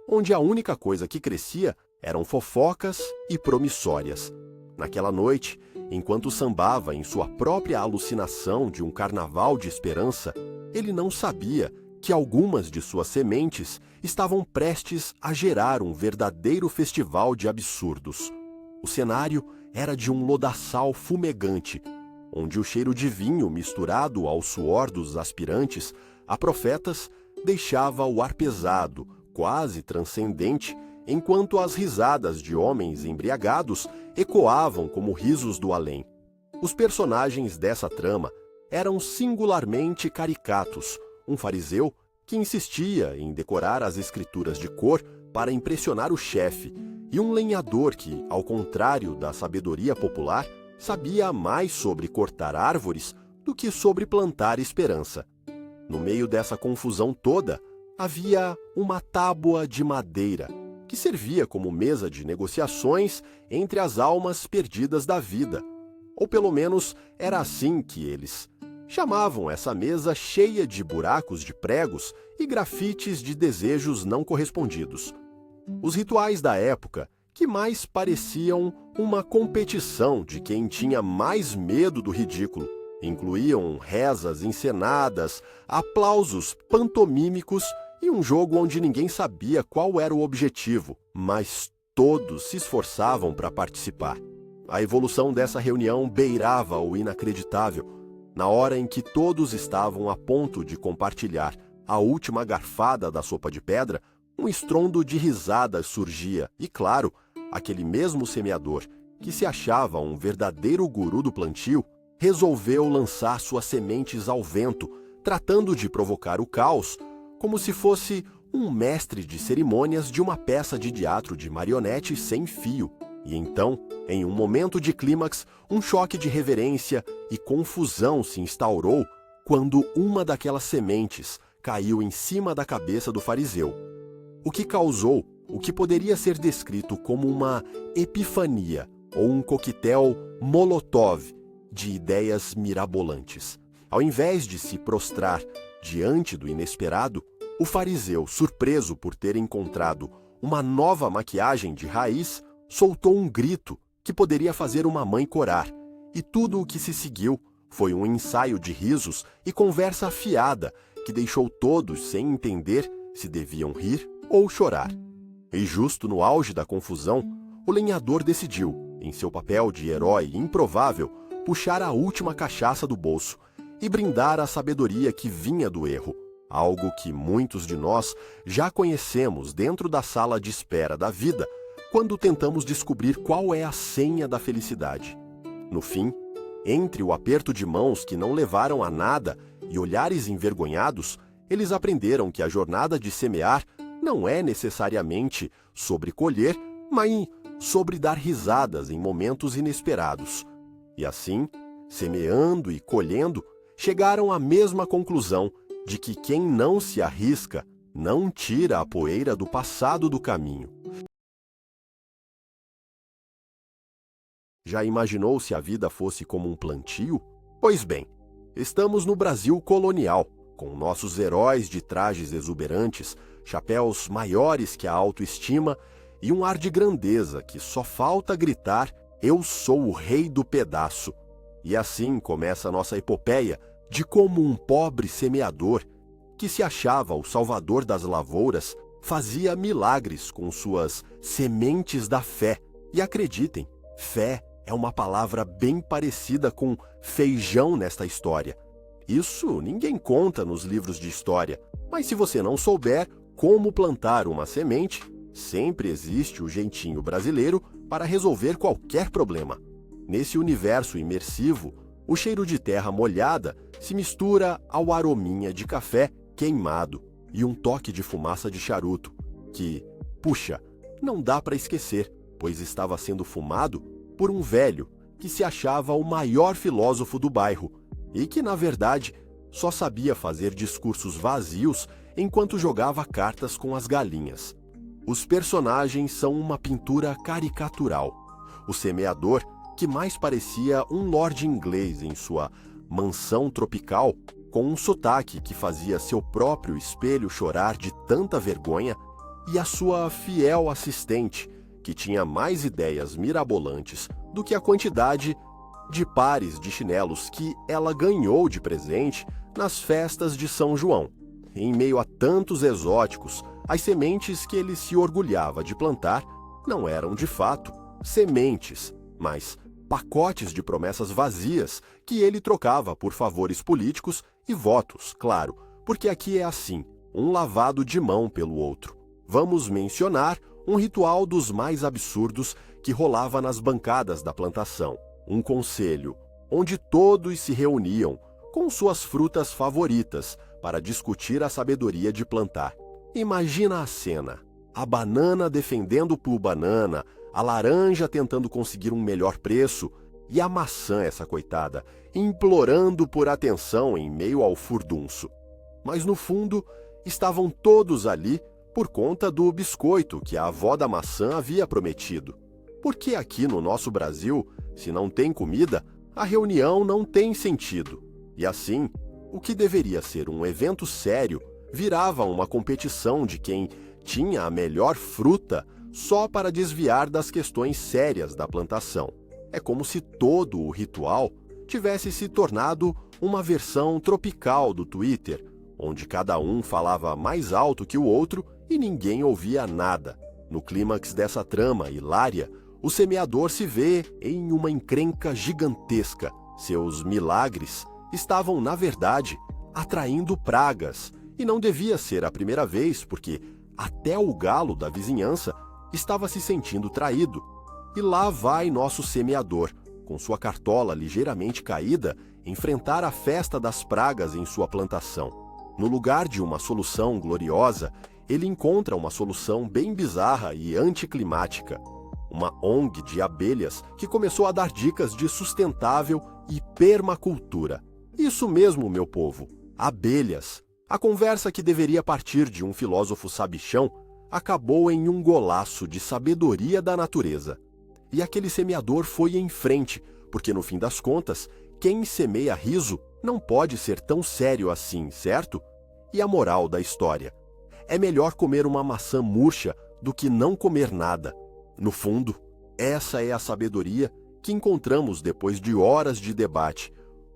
onde a única coisa que crescia eram fofocas e promissórias. Naquela noite, enquanto sambava em sua própria alucinação de um carnaval de esperança, ele não sabia que algumas de suas sementes estavam prestes a gerar um verdadeiro festival de absurdos. O cenário era de um lodaçal fumegante, onde o cheiro de vinho misturado ao suor dos aspirantes a profetas deixava o ar pesado, quase transcendente, enquanto as risadas de homens embriagados ecoavam como risos do além. Os personagens dessa trama eram singularmente caricatos: um fariseu que insistia em decorar as escrituras de cor para impressionar o chefe, e um lenhador que, ao contrário da sabedoria popular, sabia mais sobre cortar árvores do que sobre plantar esperança. No meio dessa confusão toda, havia uma tábua de madeira, que servia como mesa de negociações entre as almas perdidas da vida. Ou pelo menos era assim que eles chamavam essa mesa, cheia de buracos de pregos e grafites de desejos não correspondidos. Os rituais da época, que mais pareciam uma competição de quem tinha mais medo do ridículo, incluíam rezas encenadas, aplausos pantomímicos e um jogo onde ninguém sabia qual era o objetivo, mas todos se esforçavam para participar. A evolução dessa reunião beirava o inacreditável. Na hora em que todos estavam a ponto de compartilhar a última garfada da sopa de pedra, um estrondo de risadas surgia e, claro, aquele mesmo semeador, que se achava um verdadeiro guru do plantio, resolveu lançar suas sementes ao vento, tratando de provocar o caos, como se fosse um mestre de cerimônias de uma peça de teatro de marionete sem fio. E então, em um momento de clímax, um choque de reverência e confusão se instaurou quando uma daquelas sementes caiu em cima da cabeça do fariseu. o que causou o que poderia ser descrito como uma epifania ou um coquetel Molotov de ideias mirabolantes. Ao invés de se prostrar diante do inesperado, o fariseu, surpreso por ter encontrado uma nova maquiagem de raiz, soltou um grito que poderia fazer uma mãe corar, e tudo o que se seguiu foi um ensaio de risos e conversa afiada que deixou todos sem entender se deviam rir ou chorar. E justo no auge da confusão, o lenhador decidiu, em seu papel de herói improvável, puxar a última cachaça do bolso e brindar a sabedoria que vinha do erro, algo que muitos de nós já conhecemos dentro da sala de espera da vida, quando tentamos descobrir qual é a senha da felicidade. No fim, entre o aperto de mãos que não levaram a nada e olhares envergonhados, eles aprenderam que a jornada de semear não é necessariamente sobre colher, mas sobre dar risadas em momentos inesperados. E assim, semeando e colhendo, chegaram à mesma conclusão de que quem não se arrisca não tira a poeira do passado do caminho. Já imaginou se a vida fosse como um plantio? Pois bem, estamos no Brasil colonial, com nossos heróis de trajes exuberantes, chapéus maiores que a autoestima e um ar de grandeza que só falta gritar: "Eu sou o rei do pedaço". E assim começa a nossa epopeia de como um pobre semeador, que se achava o salvador das lavouras, fazia milagres com suas sementes da fé. E acreditem, fé é uma palavra bem parecida com feijão nesta história. Isso ninguém conta nos livros de história, mas se você não souber como plantar uma semente, sempre existe o jeitinho brasileiro para resolver qualquer problema. Nesse universo imersivo, o cheiro de terra molhada se mistura ao arominha de café queimado e um toque de fumaça de charuto, que, puxa, não dá para esquecer, pois estava sendo fumado por um velho que se achava o maior filósofo do bairro e que, na verdade, só sabia fazer discursos vazios enquanto jogava cartas com as galinhas. Os personagens são uma pintura caricatural. O semeador, que mais parecia um lorde inglês em sua mansão tropical, com um sotaque que fazia seu próprio espelho chorar de tanta vergonha, e a sua fiel assistente, que tinha mais ideias mirabolantes do que a quantidade de pares de chinelos que ela ganhou de presente nas festas de São João. Em meio a tantos exóticos, as sementes que ele se orgulhava de plantar não eram de fato sementes, mas pacotes de promessas vazias que ele trocava por favores políticos e votos, claro, porque aqui é assim, um lavado de mão pelo outro. Vamos mencionar um ritual dos mais absurdos que rolava nas bancadas da plantação. Um conselho onde todos se reuniam com suas frutas favoritas para discutir a sabedoria de plantar. Imagina a cena: a banana defendendo por banana, a laranja tentando conseguir um melhor preço e a maçã, essa coitada, implorando por atenção em meio ao furdunço. Mas no fundo, estavam todos ali por conta do biscoito que a avó da maçã havia prometido. Porque aqui no nosso Brasil, se não tem comida, a reunião não tem sentido. E assim, o que deveria ser um evento sério virava uma competição de quem tinha a melhor fruta só para desviar das questões sérias da plantação. É como se todo o ritual tivesse se tornado uma versão tropical do Twitter, onde cada um falava mais alto que o outro e ninguém ouvia nada. No clímax dessa trama hilária, o semeador se vê em uma encrenca gigantesca. Seus milagres estavam, na verdade, atraindo pragas, e não devia ser a primeira vez, porque até o galo da vizinhança estava se sentindo traído. E lá vai nosso semeador, com sua cartola ligeiramente caída, enfrentar a festa das pragas em sua plantação. No lugar de uma solução gloriosa, ele encontra uma solução bem bizarra e anticlimática. Uma ONG de abelhas que começou a dar dicas de sustentável e permacultura. Isso mesmo, meu povo, abelhas. A conversa que deveria partir de um filósofo sabichão acabou em um golaço de sabedoria da natureza. E aquele semeador foi em frente, porque no fim das contas, quem semeia riso não pode ser tão sério assim, certo? E a moral da história? É melhor comer uma maçã murcha do que não comer nada. No fundo, essa é a sabedoria que encontramos depois de horas de debate,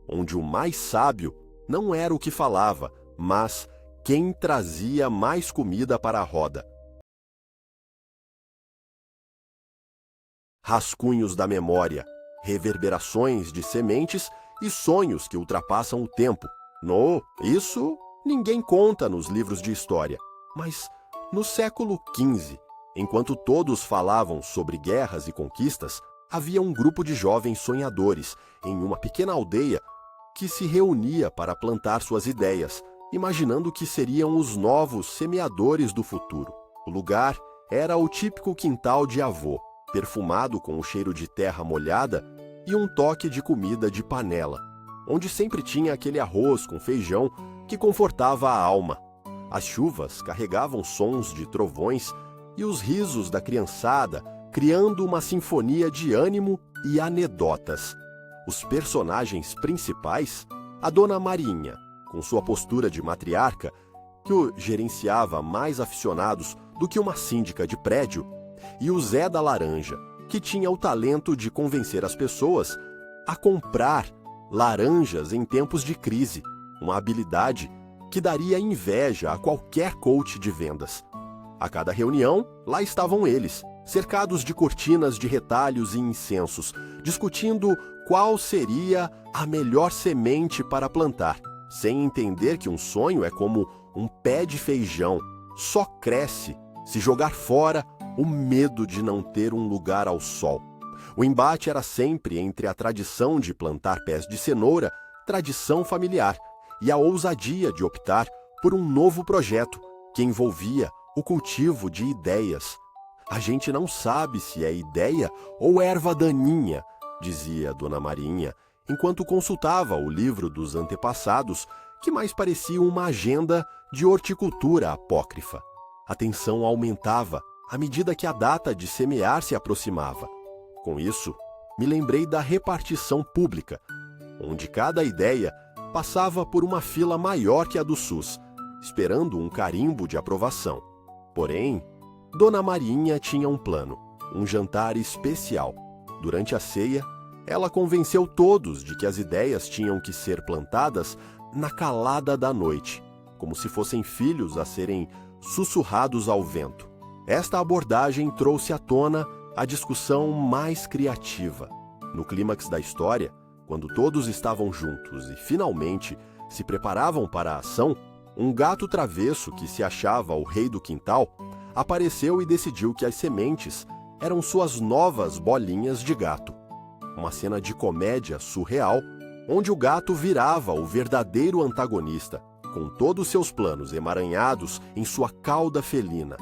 onde o mais sábio não era o que falava, mas quem trazia mais comida para a roda. Rascunhos da memória, reverberações de sementes e sonhos que ultrapassam o tempo. Isso ninguém conta nos livros de história. Mas no século XV, enquanto todos falavam sobre guerras e conquistas, havia um grupo de jovens sonhadores em uma pequena aldeia que se reunia para plantar suas ideias, imaginando que seriam os novos semeadores do futuro. O lugar era o típico quintal de avô, perfumado com o cheiro de terra molhada e um toque de comida de panela, onde sempre tinha aquele arroz com feijão que confortava a alma. As chuvas carregavam sons de trovões e os risos da criançada, criando uma sinfonia de ânimo e anedotas. Os personagens principais, a Dona Marinha, com sua postura de matriarca, que o gerenciava mais aficionados do que uma síndica de prédio, e o Zé da Laranja, que tinha o talento de convencer as pessoas a comprar laranjas em tempos de crise, uma habilidade que daria inveja a qualquer coach de vendas. A cada reunião, lá estavam eles, cercados de cortinas de retalhos e incensos, discutindo qual seria a melhor semente para plantar, sem entender que um sonho é como um pé de feijão, só cresce se jogar fora o medo de não ter um lugar ao sol. O embate era sempre entre a tradição de plantar pés de cenoura, tradição familiar, e a ousadia de optar por um novo projeto que envolvia o cultivo de ideias. A gente não sabe se é ideia ou erva daninha, dizia Dona Marinha, enquanto consultava o livro dos antepassados, que mais parecia uma agenda de horticultura apócrifa. A tensão aumentava à medida que a data de semear se aproximava. Com isso, me lembrei da repartição pública, onde cada ideia passava por uma fila maior que a do SUS, esperando um carimbo de aprovação. Porém, Dona Marinha tinha um plano, um jantar especial. Durante a ceia, ela convenceu todos de que as ideias tinham que ser plantadas na calada da noite, como se fossem filhos a serem sussurrados ao vento. Esta abordagem trouxe à tona a discussão mais criativa. No clímax da história, quando todos estavam juntos e finalmente se preparavam para a ação, um gato travesso que se achava o rei do quintal apareceu e decidiu que as sementes eram suas novas bolinhas de gato. Uma cena de comédia surreal, onde o gato virava o verdadeiro antagonista, com todos seus planos emaranhados em sua cauda felina.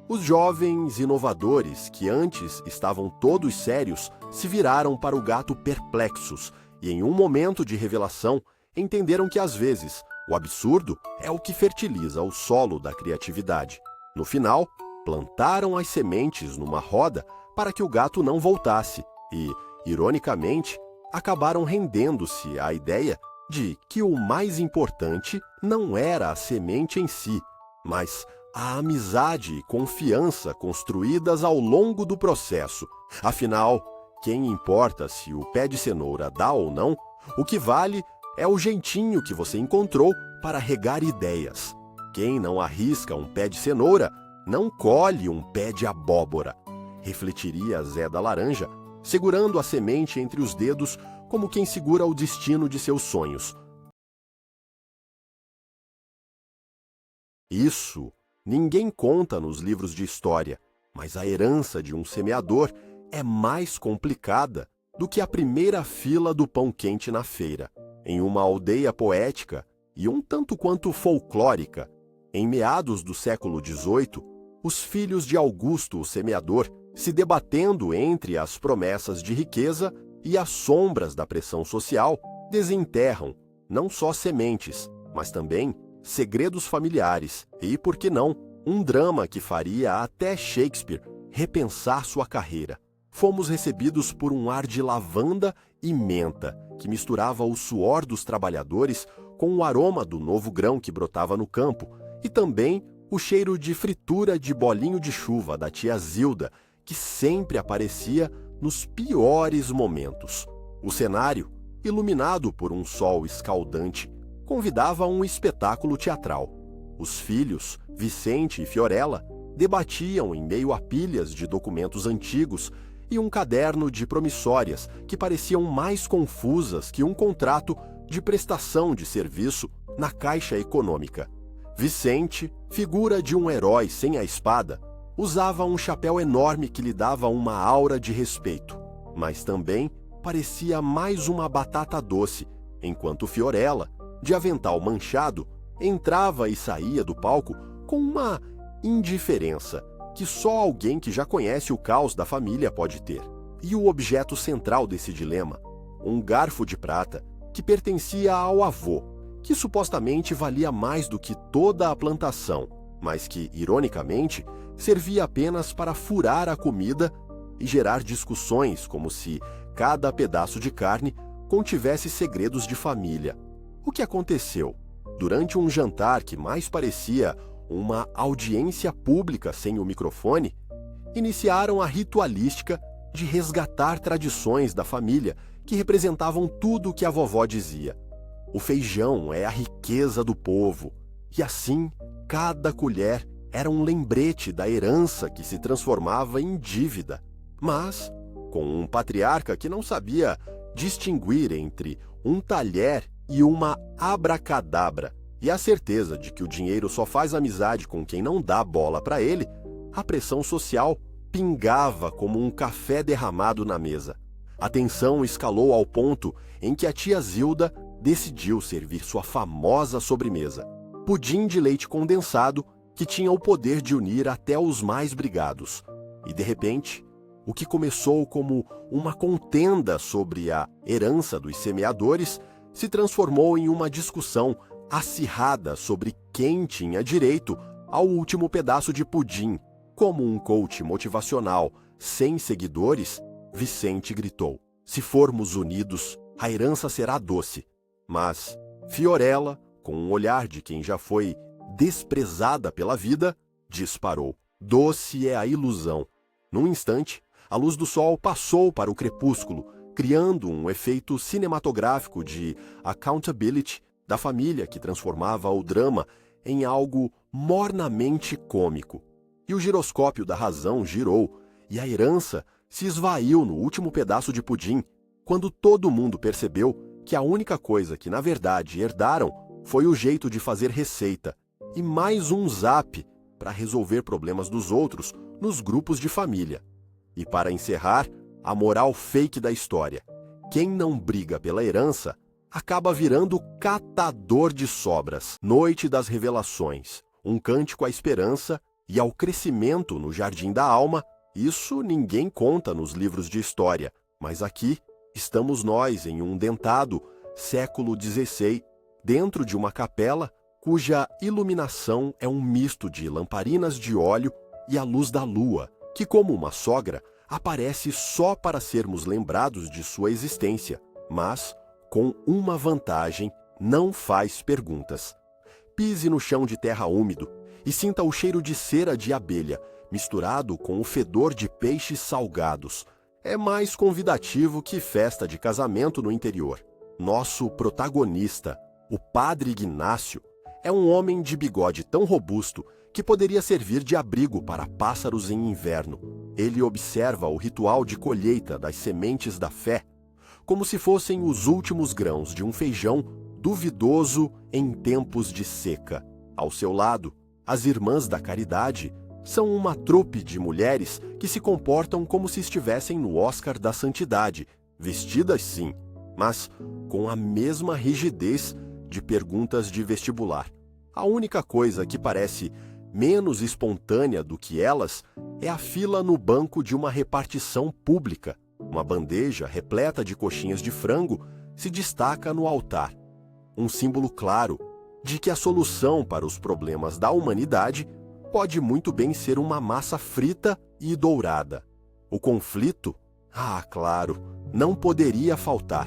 Os jovens inovadores, que antes estavam todos sérios, se viraram para o gato perplexos e, em um momento de revelação, entenderam que, às vezes, o absurdo é o que fertiliza o solo da criatividade. No final, plantaram as sementes numa roda para que o gato não voltasse e, ironicamente, acabaram rendendo-se à ideia de que o mais importante não era a semente em si, mas a amizade e confiança construídas ao longo do processo. Afinal, quem importa se o pé de cenoura dá ou não, o que vale é o jeitinho que você encontrou para regar ideias. Quem não arrisca um pé de cenoura, não colhe um pé de abóbora, refletiria Zé da Laranja, segurando a semente entre os dedos como quem segura o destino de seus sonhos. Isso ninguém conta nos livros de história, mas a herança de um semeador é mais complicada do que a primeira fila do pão quente na feira. Em uma aldeia poética e um tanto quanto folclórica, em meados do século XVIII, os filhos de Augusto o Semeador, se debatendo entre as promessas de riqueza e as sombras da pressão social, desenterram não só sementes, mas também segredos familiares e, por que não, um drama que faria até Shakespeare repensar sua carreira. Fomos recebidos por um ar de lavanda e menta, que misturava o suor dos trabalhadores com o aroma do novo grão que brotava no campo, e também o cheiro de fritura de bolinho de chuva da tia Zilda, que sempre aparecia nos piores momentos. O cenário, iluminado por um sol escaldante, convidava a um espetáculo teatral. Os filhos, Vicente e Fiorella, debatiam em meio a pilhas de documentos antigos e um caderno de promissórias que pareciam mais confusas que um contrato de prestação de serviço na Caixa Econômica. Vicente, figura de um herói sem a espada, usava um chapéu enorme que lhe dava uma aura de respeito, mas também parecia mais uma batata doce, enquanto Fiorella, de avental manchado, entrava e saía do palco com uma indiferença que só alguém que já conhece o caos da família pode ter. E o objeto central desse dilema, um garfo de prata que pertencia ao avô, que supostamente valia mais do que toda a plantação, mas que, ironicamente, servia apenas para furar a comida e gerar discussões como se cada pedaço de carne contivesse segredos de família. O que aconteceu? Durante um jantar que mais parecia uma audiência pública sem o microfone, iniciaram a ritualística de resgatar tradições da família que representavam tudo o que a vovó dizia. O feijão é a riqueza do povo, e assim, cada colher era um lembrete da herança que se transformava em dívida. Mas, com um patriarca que não sabia distinguir entre um talher e uma abracadabra, e a certeza de que o dinheiro só faz amizade com quem não dá bola para ele, a pressão social pingava como um café derramado na mesa. A tensão escalou ao ponto em que a tia Zilda decidiu servir sua famosa sobremesa, pudim de leite condensado que tinha o poder de unir até os mais brigados. E, de repente, o que começou como uma contenda sobre a herança dos semeadores se transformou em uma discussão acirrada sobre quem tinha direito ao último pedaço de pudim. Como um coach motivacional sem seguidores, Vicente gritou: "Se formos unidos, a herança será doce." Mas Fiorella, com um olhar de quem já foi desprezada pela vida, disparou: "Doce é a ilusão." Num instante, a luz do sol passou para o crepúsculo, criando um efeito cinematográfico de accountability da família que transformava o drama em algo mornamente cômico. E o giroscópio da razão girou, e a herança se esvaiu no último pedaço de pudim, quando todo mundo percebeu que a única coisa que na verdade herdaram foi o jeito de fazer receita e mais um zap para resolver problemas dos outros nos grupos de família. E para encerrar, a moral fake da história: quem não briga pela herança acaba virando catador de sobras. Noite das Revelações, um cântico à esperança e ao crescimento no jardim da alma. Isso ninguém conta nos livros de história, mas aqui estamos nós em um dentado século XVI, dentro de uma capela cuja iluminação é um misto de lamparinas de óleo e a luz da lua, que, como uma sogra, aparece só para sermos lembrados de sua existência, mas, com uma vantagem, não faz perguntas. Pise no chão de terra úmido e sinta o cheiro de cera de abelha, misturado com o fedor de peixes salgados. É mais convidativo que festa de casamento no interior. Nosso protagonista, o Padre Ignácio, é um homem de bigode tão robusto que poderia servir de abrigo para pássaros em inverno. Ele observa o ritual de colheita das sementes da fé, como se fossem os últimos grãos de um feijão duvidoso em tempos de seca. Ao seu lado, as Irmãs da Caridade são uma trupe de mulheres que se comportam como se estivessem no Oscar da Santidade, vestidas sim, mas com a mesma rigidez de perguntas de vestibular. A única coisa que parece menos espontânea do que elas é a fila no banco de uma repartição pública. Uma bandeja repleta de coxinhas de frango se destaca no altar, um símbolo claro de que a solução para os problemas da humanidade pode muito bem ser uma massa frita e dourada. O conflito? Ah, claro, não poderia faltar.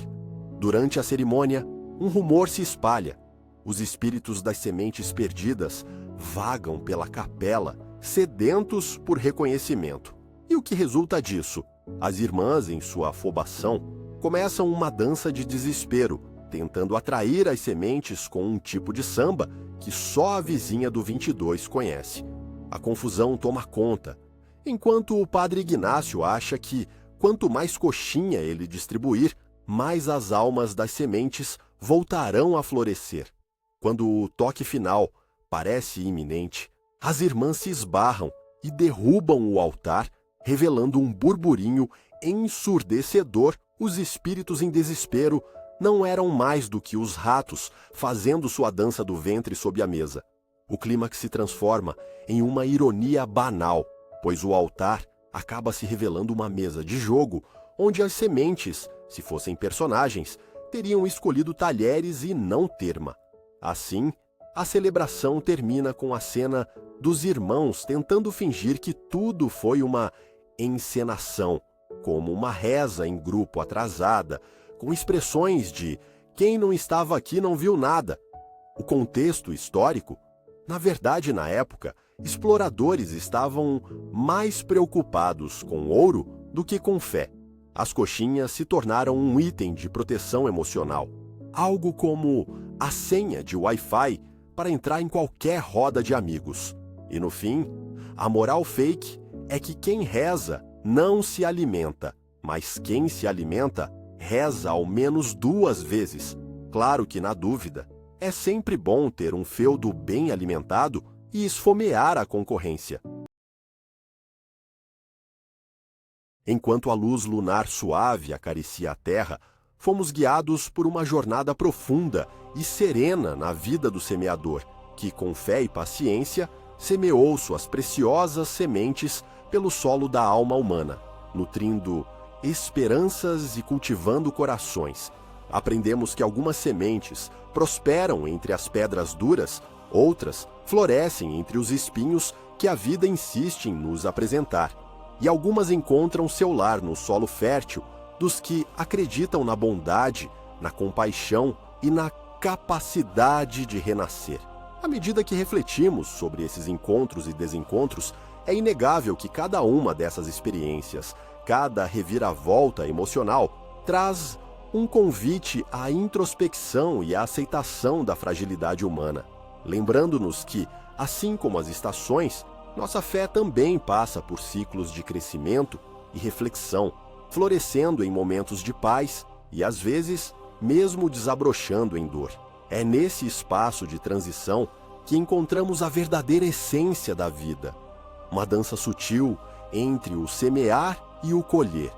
Durante a cerimônia, um rumor se espalha. Os espíritos das sementes perdidas vagam pela capela, sedentos por reconhecimento. E o que resulta disso? As irmãs, em sua afobação, começam uma dança de desespero, tentando atrair as sementes com um tipo de samba que só a vizinha do 22 conhece. A confusão toma conta, enquanto o padre Ignácio acha que, quanto mais coxinha ele distribuir, mais as almas das sementes voltarão a florescer. Quando o toque final parece iminente, as irmãs se esbarram e derrubam o altar, revelando um burburinho ensurdecedor. Os espíritos em desespero não eram mais do que os ratos fazendo sua dança do ventre sob a mesa. O clímax se transforma em uma ironia banal, pois o altar acaba se revelando uma mesa de jogo onde as sementes, se fossem personagens, teriam escolhido talheres e não terma. Assim, a celebração termina com a cena dos irmãos tentando fingir que tudo foi uma encenação, como uma reza em grupo atrasada, com expressões de "quem não estava aqui não viu nada". O contexto histórico? Na verdade, na época, exploradores estavam mais preocupados com ouro do que com fé. As coxinhas se tornaram um item de proteção emocional, algo como a senha de Wi-Fi para entrar em qualquer roda de amigos. E no fim, a moral fake é que quem reza não se alimenta, mas quem se alimenta reza ao menos 2 vezes. Claro que, na dúvida, é sempre bom ter um feudo bem alimentado e esfomear a concorrência. Enquanto a luz lunar suave acaricia a terra, fomos guiados por uma jornada profunda e serena na vida do semeador, que, com fé e paciência, semeou suas preciosas sementes pelo solo da alma humana, nutrindo esperanças e cultivando corações. Aprendemos que algumas sementes prosperam entre as pedras duras, outras florescem entre os espinhos que a vida insiste em nos apresentar, e algumas encontram seu lar no solo fértil dos que acreditam na bondade, na compaixão e na capacidade de renascer. À medida que refletimos sobre esses encontros e desencontros, é inegável que cada uma dessas experiências, cada reviravolta emocional, traz um convite à introspecção e à aceitação da fragilidade humana, lembrando-nos que, assim como as estações, nossa fé também passa por ciclos de crescimento e reflexão, florescendo em momentos de paz e, às vezes, mesmo desabrochando em dor. É nesse espaço de transição que encontramos a verdadeira essência da vida, uma dança sutil entre o semear e o colher,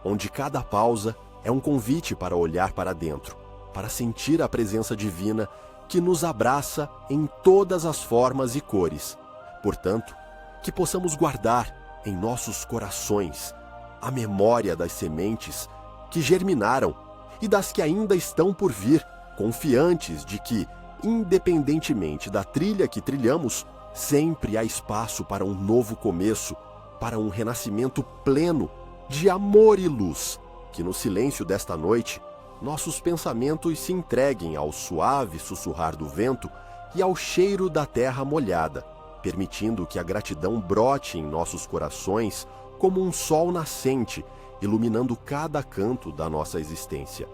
onde cada pausa é um convite para olhar para dentro, para sentir a presença divina que nos abraça em todas as formas e cores. Portanto, que possamos guardar em nossos corações a memória das sementes que germinaram e das que ainda estão por vir, confiantes de que, independentemente da trilha que trilhamos, sempre há espaço para um novo começo, para um renascimento pleno de amor e luz, que no silêncio desta noite, nossos pensamentos se entreguem ao suave sussurrar do vento e ao cheiro da terra molhada, permitindo que a gratidão brote em nossos corações como um sol nascente, iluminando cada canto da nossa existência.